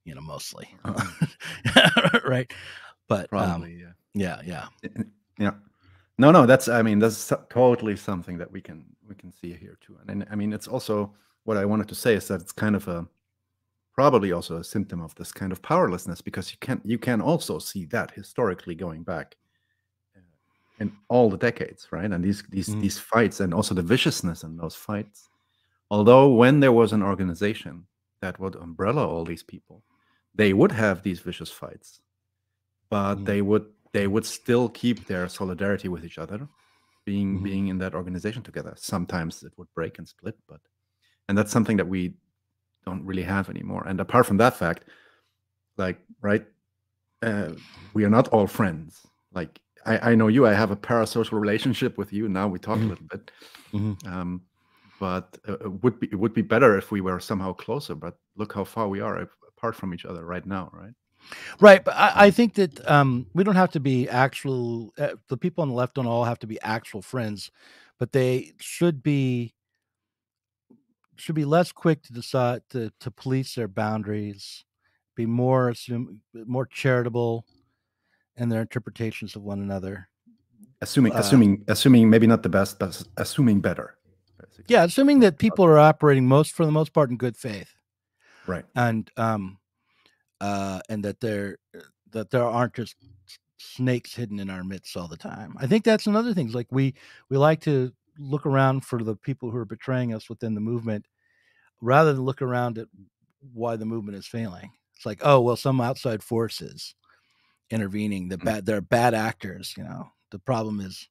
[SPEAKER 2] mostly. Right. But
[SPEAKER 1] probably,
[SPEAKER 2] yeah.
[SPEAKER 1] No, that's totally something that we can see here too. And I mean, it's also what I wanted to say is that it's kind of probably also a symptom of this kind of powerlessness, because you can also see that historically going back in all the decades, right? And these fights, and also the viciousness in those fights. Although when there was an organization that would umbrella all these people, they would have these vicious fights, but they would still keep their solidarity with each other, being in that organization together. Sometimes it would break and split, and that's something that we don't really have anymore. And apart from that fact, we are not all friends. I know you. I have a parasocial relationship with you. Now we talk a little bit, but it would be better if we were somehow closer. But look how far we are apart from each other right now, right?
[SPEAKER 2] Right, but I think that we don't have to be actual. The people on the left don't all have to be actual friends, but they should be less quick to decide to police their boundaries, be more charitable in their interpretations of one another.
[SPEAKER 1] assuming maybe not the best, but assuming better. Basically.
[SPEAKER 2] Yeah, assuming that people are operating for the most part in good faith,
[SPEAKER 1] right?
[SPEAKER 2] And that there aren't just snakes hidden in our midst all the time. I think that's another thing. It's like we like to look around for the people who are betraying us within the movement, rather than look around at why the movement is failing. It's like, oh well, some outside forces intervening. They're bad actors. The problem is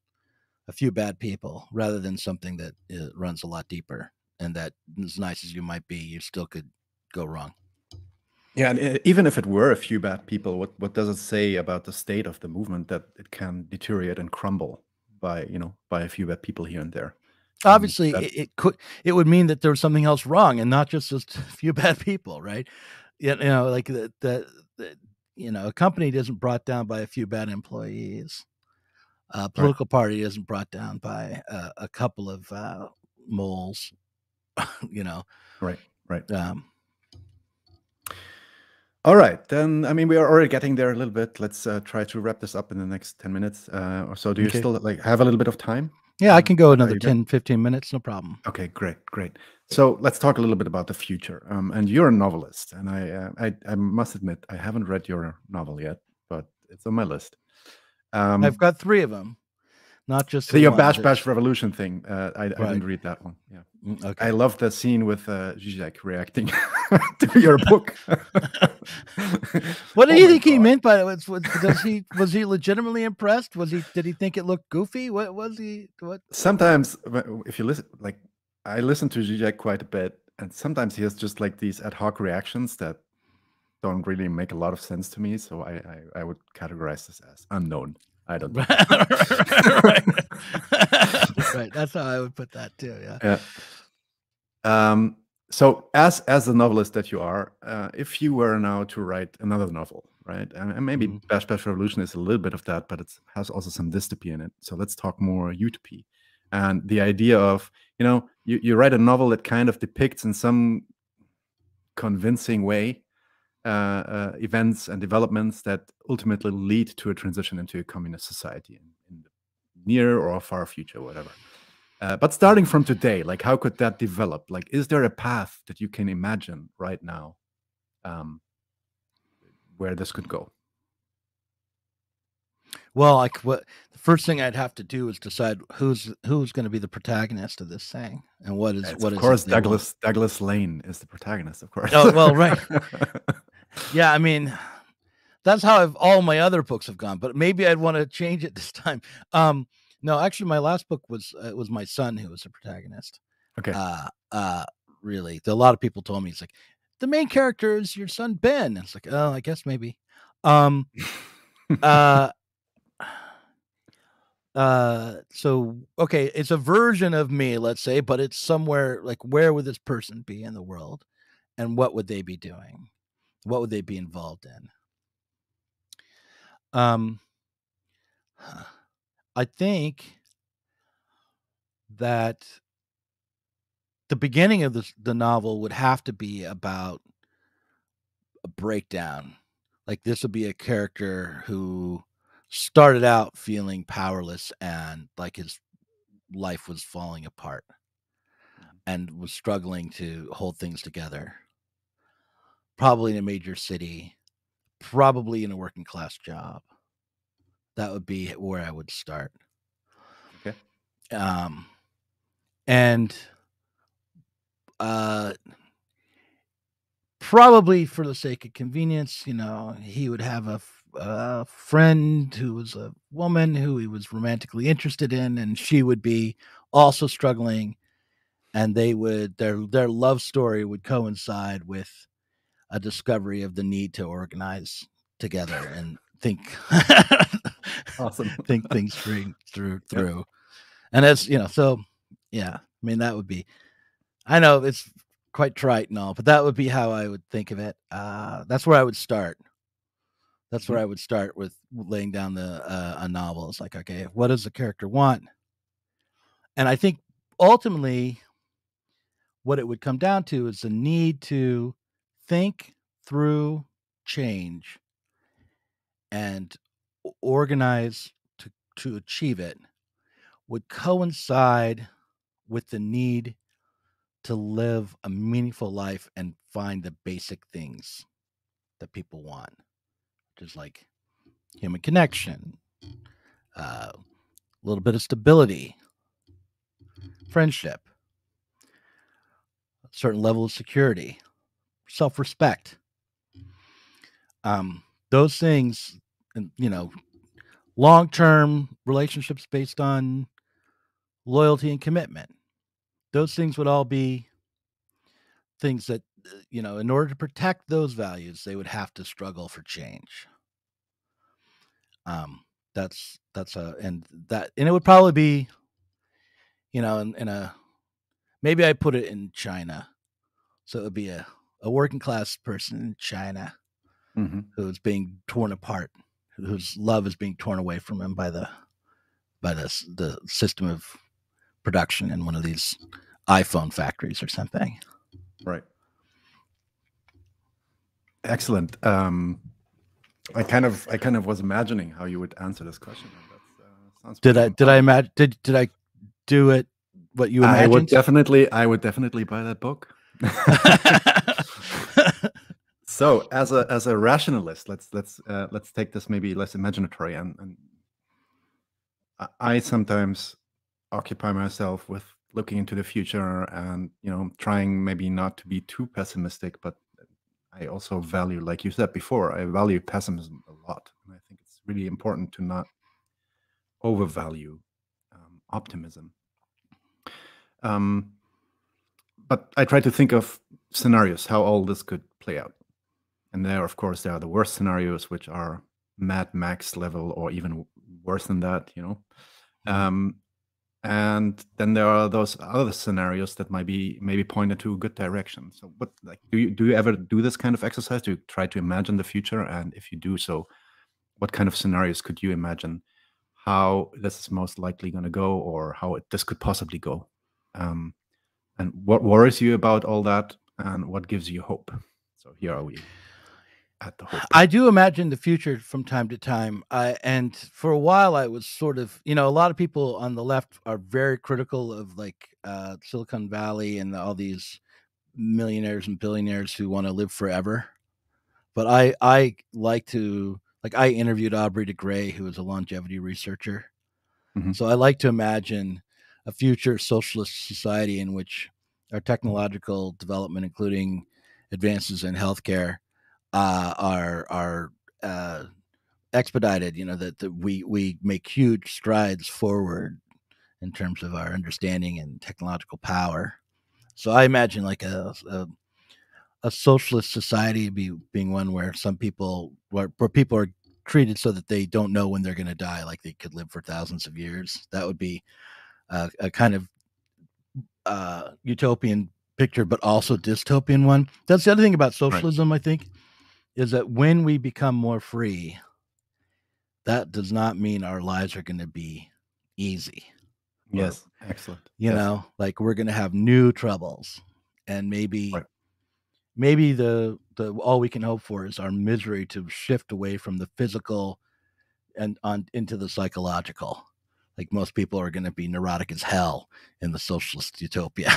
[SPEAKER 2] a few bad people, rather than something that runs a lot deeper, and that, as nice as you might be, you still could go wrong.
[SPEAKER 1] Yeah, and even if it were a few bad people, what does it say about the state of the movement that it can deteriorate and crumble by a few bad people here and there?
[SPEAKER 2] Obviously, it would mean that there was something else wrong, and not just a few bad people, right? Like a company isn't brought down by a few bad employees. A political party isn't brought down by a couple of moles.
[SPEAKER 1] Right. All right, then. I mean, we are already getting there a little bit. Let's try to wrap this up in the next 10 minutes or so. Do you still have a little bit of time?
[SPEAKER 2] Yeah, I can go another 10, 15 minutes, no problem.
[SPEAKER 1] Okay, great. So let's talk a little bit about the future. And you're a novelist, and I must admit I haven't read your novel yet, but it's on my list.
[SPEAKER 2] I've got 3 of them, not just
[SPEAKER 1] the Bash Revolution thing. I didn't read that one. Yeah.
[SPEAKER 2] Okay.
[SPEAKER 1] I love the scene with Zizek reacting to your book.
[SPEAKER 2] What do you think he meant by it? Was he legitimately impressed? Did he think it looked goofy? What was he? What?
[SPEAKER 1] Sometimes, if you listen, like I listen to Zizek quite a bit, and sometimes he has just like these ad hoc reactions that don't really make a lot of sense to me. So I would categorize this as unknown. I don't know.
[SPEAKER 2] Right. Right. That's how I would put that too.
[SPEAKER 1] Yeah. So as the novelist that you are, if you were now to write another novel, right? And maybe Bash Revolution is a little bit of that, but it has also some dystopy in it. So let's talk more utopy. And the idea of, you write a novel that kind of depicts in some convincing way events and developments that ultimately lead to a transition into a communist society in the near or far future, whatever. But starting from today, like how could that develop? Like, is there a path that you can imagine right now where this could go?
[SPEAKER 2] Well, the first thing I'd have to do is decide who's going to be the protagonist of this thing, and what is. Of
[SPEAKER 1] course, Douglas Lain is the protagonist, of course.
[SPEAKER 2] Oh well, right. Yeah, I mean, that's how all my other books have gone, but maybe I'd want to change it this time. No, actually, my last book was my son who was the protagonist.
[SPEAKER 1] Okay.
[SPEAKER 2] Really, a lot of people told me, it's like, the main character is your son Ben. It's like, oh, I guess maybe. So okay, it's a version of me, let's say, but it's somewhere like, where would this person be in the world, and what would they be doing? What would they be involved in? I think that the beginning of the novel would have to be about a breakdown. Like, this would be a character who started out feeling powerless and like his life was falling apart and was struggling to hold things together. Probably in a major city, probably in a working class job. That would be where I would start.
[SPEAKER 1] Okay.
[SPEAKER 2] And probably for the sake of convenience, he would have a friend who was a woman who he was romantically interested in, and she would be also struggling, and their love story would coincide with a discovery of the need to organize together and think
[SPEAKER 1] awesome.
[SPEAKER 2] think things through. Yeah. And as so yeah, I mean, that would be, I know it's quite trite and all, but that would be how I would think of it. That's where I would start. That's where I would start with laying down a novel. It's like, okay, what does the character want? And I think ultimately what it would come down to is the need to think through change and organize to achieve it would coincide with the need to live a meaningful life and find the basic things that people want, which is like human connection, a little bit of stability, friendship, a certain level of security, self-respect. Those things, and long-term relationships based on loyalty and commitment. Those things would all be things that, in order to protect those values, they would have to struggle for change. And it would probably be, maybe I put it in China. So it would be a working class person in China who's being torn apart, whose love is being torn away from him by the system of production in one of these iPhone factories or something.
[SPEAKER 1] Right. Excellent. I kind of was imagining how you would answer this question. Sounds
[SPEAKER 2] did I do it what you imagined?
[SPEAKER 1] I would definitely buy that book. So as a rationalist, let's take this maybe less imaginatory, and I sometimes occupy myself with looking into the future and trying maybe not to be too pessimistic, but I also value, like you said before, I value pessimism a lot, and I think it's really important to not overvalue optimism. But I try to think of scenarios how all this could play out. And of course, there are the worst scenarios, which are Mad Max level or even worse than that, and then there are those other scenarios that might be maybe pointed to a good direction. So what, like, do you ever do this kind of exercise? Do you try to imagine the future? And if you do so, what kind of scenarios could you imagine how this is most likely going to go, or how this could possibly go? And what worries you about all that, and what gives you hope? So here are we at the hope.
[SPEAKER 2] I do imagine the future from time to time. And for a while I was sort of, a lot of people on the left are very critical of like Silicon Valley and all these millionaires and billionaires who want to live forever. But I like to, like, I interviewed Aubrey de Grey, who is a longevity researcher. So I like to imagine a future socialist society in which our technological development, including advances in healthcare, are expedited. That we make huge strides forward in terms of our understanding and technological power. So I imagine like a socialist society being one where where people are treated so that they don't know when they're going to die, like they could live for thousands of years. That would be a kind of utopian picture, but also dystopian one. That's the other thing about socialism, right, I think, is that when we become more free, that does not mean our lives are going to be easy.
[SPEAKER 1] Yes, excellent.
[SPEAKER 2] Like we're going to have new troubles, and maybe the all we can hope for is our misery to shift away from the physical and into the psychological. Like most people are going to be neurotic as hell in the socialist utopia.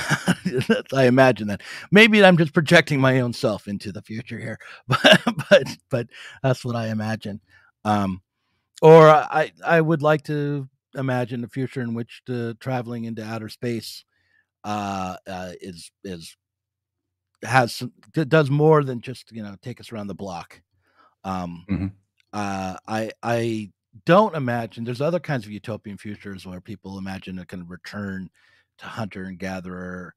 [SPEAKER 2] I imagine that. Maybe I'm just projecting my own self into the future here, but that's what I imagine. Or I would like to imagine a future in which the traveling into outer space does more than just take us around the block. I don't imagine, there's other kinds of utopian futures where people imagine a kind of return to hunter and gatherer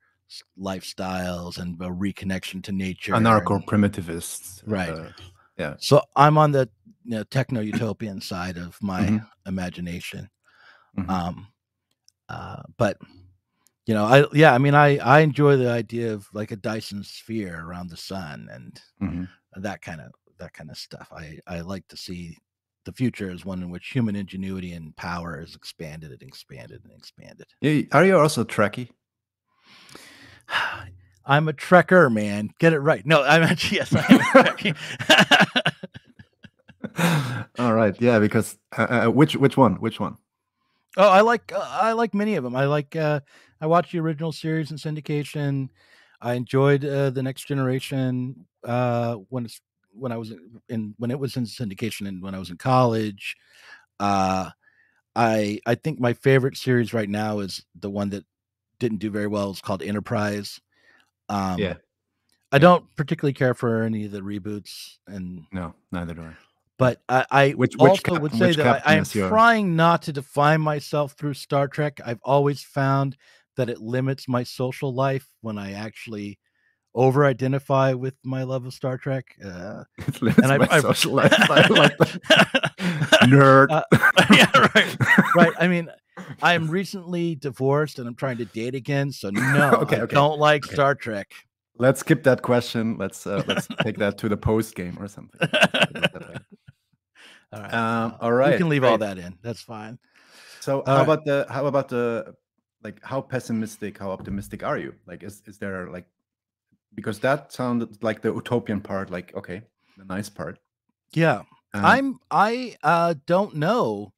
[SPEAKER 2] lifestyles and a reconnection to nature.
[SPEAKER 1] Anarcho-primitivists.
[SPEAKER 2] Right.
[SPEAKER 1] Yeah.
[SPEAKER 2] So I'm on the techno-utopian side of my imagination. But I enjoy the idea of like a Dyson sphere around the sun and that kind of stuff. I like to see the future as one in which human ingenuity and power is expanded and expanded and expanded.
[SPEAKER 1] Are you also Trekkie?
[SPEAKER 2] I'm a Trekker, man. Get it right. No, I'm actually, yes, I am a Trekkie.
[SPEAKER 1] All right. Yeah, because which one? Which one?
[SPEAKER 2] Oh, I like many of them. I watched the original series in syndication. I enjoyed The Next Generation when it was in syndication and when I was in college. Uh, I think my favorite series right now is the one that didn't do very well. It's called Enterprise.
[SPEAKER 1] Yeah.
[SPEAKER 2] I don't particularly care for any of the reboots,
[SPEAKER 1] No, neither do I.
[SPEAKER 2] but I
[SPEAKER 1] Which
[SPEAKER 2] also would say
[SPEAKER 1] which
[SPEAKER 2] that I am
[SPEAKER 1] captain is your-
[SPEAKER 2] trying not to define myself through Star Trek. I've always found that it limits my social life when I actually over-identify with my love of Star Trek.
[SPEAKER 1] It limits
[SPEAKER 2] and
[SPEAKER 1] my social life. I like that. Nerd.
[SPEAKER 2] Yeah, right. I mean, I'm recently divorced and I'm trying to date again, so no, I don't like Star Trek.
[SPEAKER 1] Let's skip that question. Let's take that to the post game or something.
[SPEAKER 2] All right.
[SPEAKER 1] All right.
[SPEAKER 2] You can leave all that in. That's fine.
[SPEAKER 1] So how about the like how pessimistic, how optimistic are you? Like is there like, because that sounded like the utopian part, like okay, the nice part.
[SPEAKER 2] Yeah. I don't know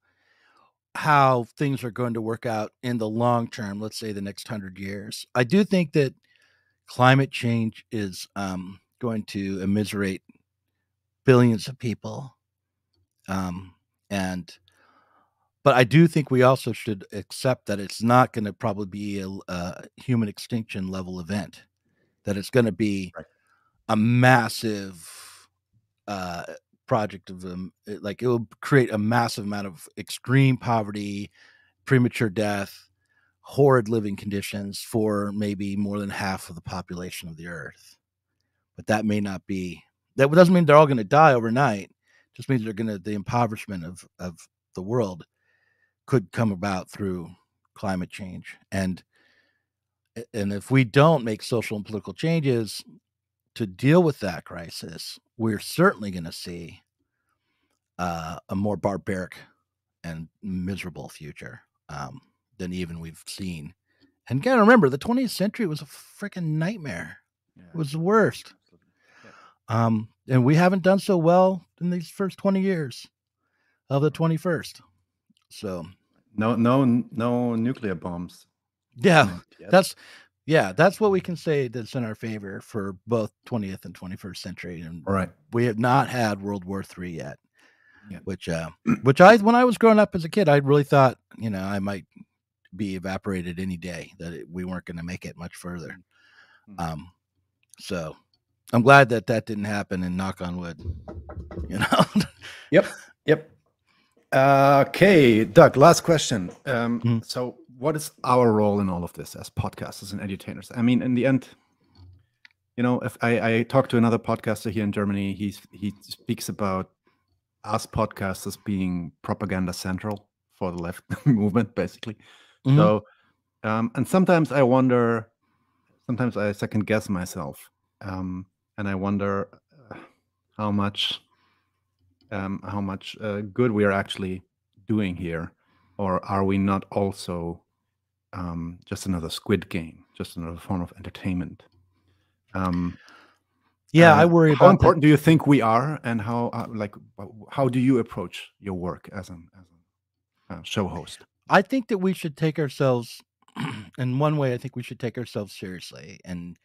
[SPEAKER 2] how things are going to work out in the long term, let's say the next 100 years. I do think that climate change is going to immiserate billions of people. But I do think we also should accept that it's not going to probably be a human extinction level event, that it's going to be a massive project of like it will create a massive amount of extreme poverty, premature death, horrid living conditions for maybe more than half of the population of the earth. But that may not be, that doesn't mean they're all going to die overnight. It just means the impoverishment of the world could come about through climate change. And if we don't make social and political changes to deal with that crisis, we're certainly going to see a more barbaric and miserable future than even we've seen. And gotta remember, the 20th century was a freaking nightmare. Yeah. It was the worst. Yeah. And we haven't done so well in these first 20 years of the 21st. So
[SPEAKER 1] no nuclear bombs.
[SPEAKER 2] Yeah, that's what we can say that's in our favor for both 20th and 21st century. And we have not had World War III yet. Yeah. Which when I was growing up as a kid, I really thought, I might be evaporated any day, that we weren't going to make it much further. So I'm glad that didn't happen, and knock on wood,
[SPEAKER 1] Yep. Okay, Doug, last question. So what is our role in all of this as podcasters and edutainers? I mean, in the end, if I talk to another podcaster here in Germany, he speaks about us podcasters being propaganda central for the left movement, basically. So, and sometimes I wonder, sometimes I second guess myself, and I wonder how much good we are actually doing here, or are we not also just another Squid Game, just another form of entertainment?
[SPEAKER 2] I worry about
[SPEAKER 1] how important do you think we are, and how do you approach your work as a show host?
[SPEAKER 2] I think that we should take ourselves, in one way, I think we should take ourselves seriously and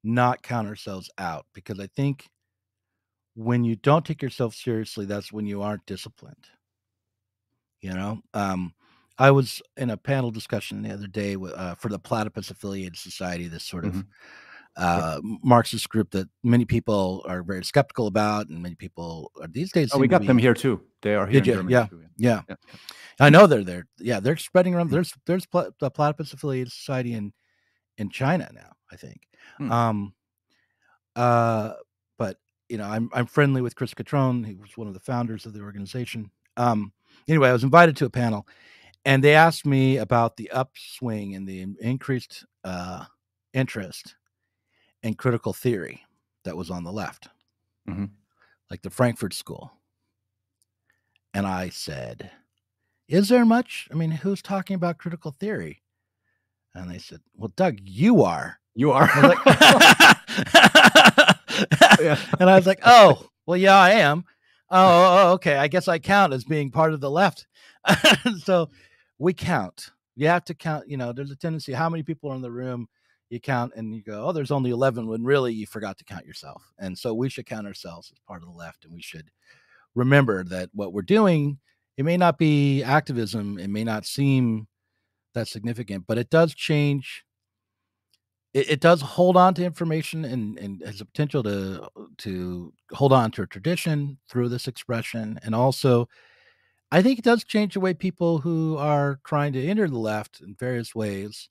[SPEAKER 2] not count ourselves out, because I think when you don't take yourself seriously, that's when you aren't disciplined. I was in a panel discussion the other day for the Platypus Affiliated Society, this sort of Marxist group that many people are very skeptical about, and many people these days.
[SPEAKER 1] Oh, we got them here too. They are here in Germany too.
[SPEAKER 2] Yeah. I know they're there. Yeah, they're spreading around. There's the Platypus Affiliated Society in China now, I think. But I'm friendly with Chris Catrone. He was one of the founders of the organization. Anyway, I was invited to a panel, and they asked me about the upswing and the increased interest in critical theory that was on the left, like the Frankfurt School. And I said, is there much? I mean, who's talking about critical theory? And they said, well, Doug, you are.
[SPEAKER 1] You are.
[SPEAKER 2] I was like, and I was like, oh, well, yeah, I am. Oh, okay. I guess I count as being part of the left. So we count. You have to count. There's a tendency, how many people are in the room, you count and you go, oh, there's only 11, when really you forgot to count yourself. And so we should count ourselves as part of the left, and we should remember that what we're doing, it may not be activism, it may not seem that significant, but it does change. It does hold on to information and has the potential to hold on to a tradition through this expression. And also, I think it does change the way people who are trying to enter the left in various ways,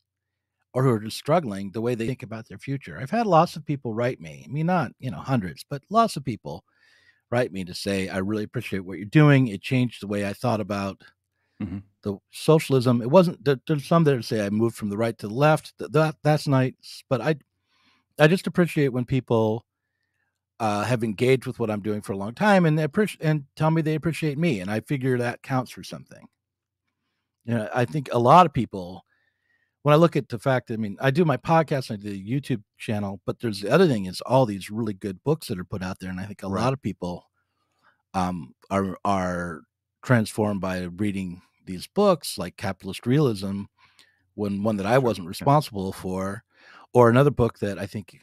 [SPEAKER 2] or who are just struggling, the way they think about their future. I've had lots of people write me, I mean, not, hundreds, but lots of people write me to say, I really appreciate what you're doing. It changed the way I thought about the socialism. It wasn't, there's some that say I moved from the right to the left. That's nice. But I just appreciate when people have engaged with what I'm doing for a long time and tell me they appreciate me. And I figure that counts for something. I think a lot of people, when I look at the fact that, I mean, I do my podcast, I do the YouTube channel, but there's the other thing is all these really good books that are put out there. And I think a lot of people are transformed by reading these books like Capitalist Realism, one that I wasn't responsible for, or another book that I think,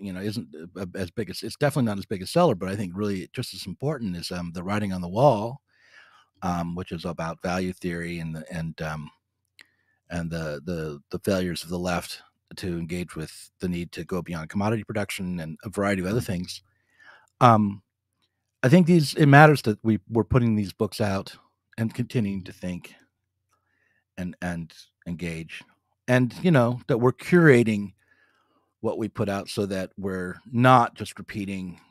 [SPEAKER 2] isn't as big as, it's definitely not as big a seller, but I think really just as important is The Writing on the Wall, which is about value theory and the failures of the left to engage with the need to go beyond commodity production and a variety of other things. I think it matters that we're putting these books out and continuing to think and engage, and that we're curating what we put out so that we're not just repeating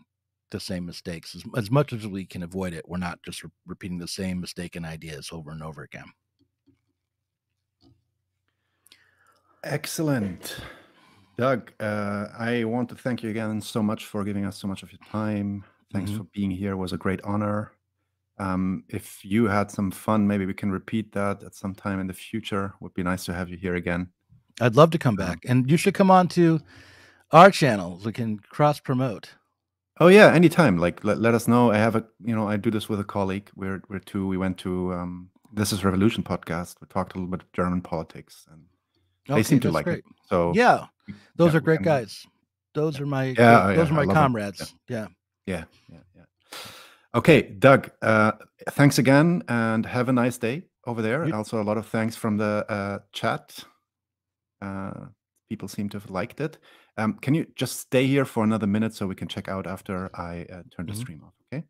[SPEAKER 2] the same mistakes. As much as we can avoid it, we're not just repeating the same mistaken ideas over and over again.
[SPEAKER 1] Excellent. Doug, I want to thank you again so much for giving us so much of your time. Thanks for being here. It was a great honor. If you had some fun, maybe we can repeat that at some time in the future. Would be nice to have you here again.
[SPEAKER 2] I'd love to come back, and you should come on to our channel. We can cross promote.
[SPEAKER 1] Oh yeah, anytime. Like let us know. I have I do this with a colleague. We went to This Is Revolution podcast. We talked a little bit of German politics, and they seem to like it. So
[SPEAKER 2] yeah, those are great guys. Those are my comrades. Yeah.
[SPEAKER 1] Okay, Doug, thanks again, and have a nice day over there. Also, a lot of thanks from the chat. People seem to have liked it. Can you just stay here for another minute so we can check out after I turn the stream off, okay?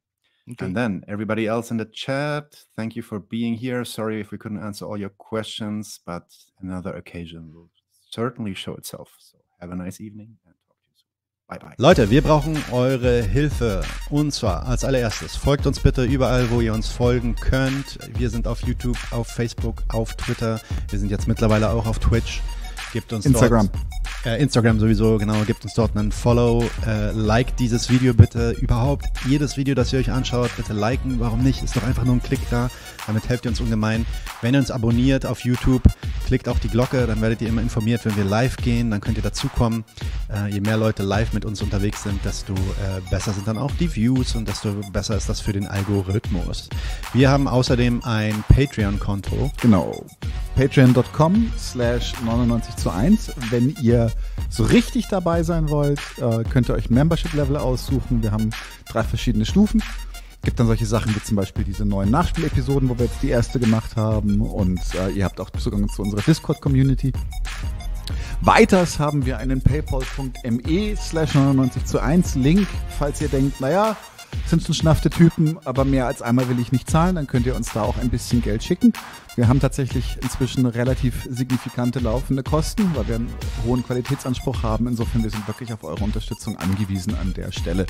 [SPEAKER 1] And then everybody else in the chat, thank you for being here. Sorry if we couldn't answer all your questions, but another occasion will certainly show itself. So have a nice evening. Bye bye.
[SPEAKER 3] Leute, wir brauchen eure Hilfe. Und zwar als allererstes, folgt uns bitte überall, wo ihr uns folgen könnt. Wir sind auf YouTube, auf Facebook, auf Twitter. Wir sind jetzt mittlerweile auch auf Twitch. Gebt uns
[SPEAKER 4] Instagram.
[SPEAKER 3] Instagram sowieso, genau. Gebt uns dort einen Follow. Liked dieses Video bitte. Überhaupt jedes Video, das ihr euch anschaut, bitte liken. Warum nicht? Ist doch einfach nur ein Klick da. Damit helft ihr uns ungemein. Wenn ihr uns abonniert auf YouTube, klickt auch die Glocke. Dann werdet ihr immer informiert, wenn wir live gehen. Dann könnt ihr dazukommen. Je mehr Leute live mit uns unterwegs sind, desto besser sind dann auch die Views und desto besser ist das für den Algorithmus. Wir haben außerdem ein Patreon-Konto.
[SPEAKER 4] Genau. Patreon.com/99:1. Wenn ihr so richtig dabei sein wollt, könnt ihr euch ein Membership-Level aussuchen. Wir haben 3 verschiedene Stufen. Gibt dann solche Sachen wie zum Beispiel diese neuen Nachspielepisoden, wo wir jetzt die erste gemacht haben, und ihr habt auch Zugang zu unserer Discord-Community. Weiters haben wir einen paypal.me/99:1 Link, falls ihr denkt, naja, sind schon schnaffte Typen, aber mehr als einmal will ich nicht zahlen, dann könnt ihr uns da auch ein bisschen Geld schicken. Wir haben tatsächlich inzwischen relativ signifikante laufende Kosten, weil wir einen hohen Qualitätsanspruch haben. Insofern, wir sind wirklich auf eure Unterstützung angewiesen an der Stelle.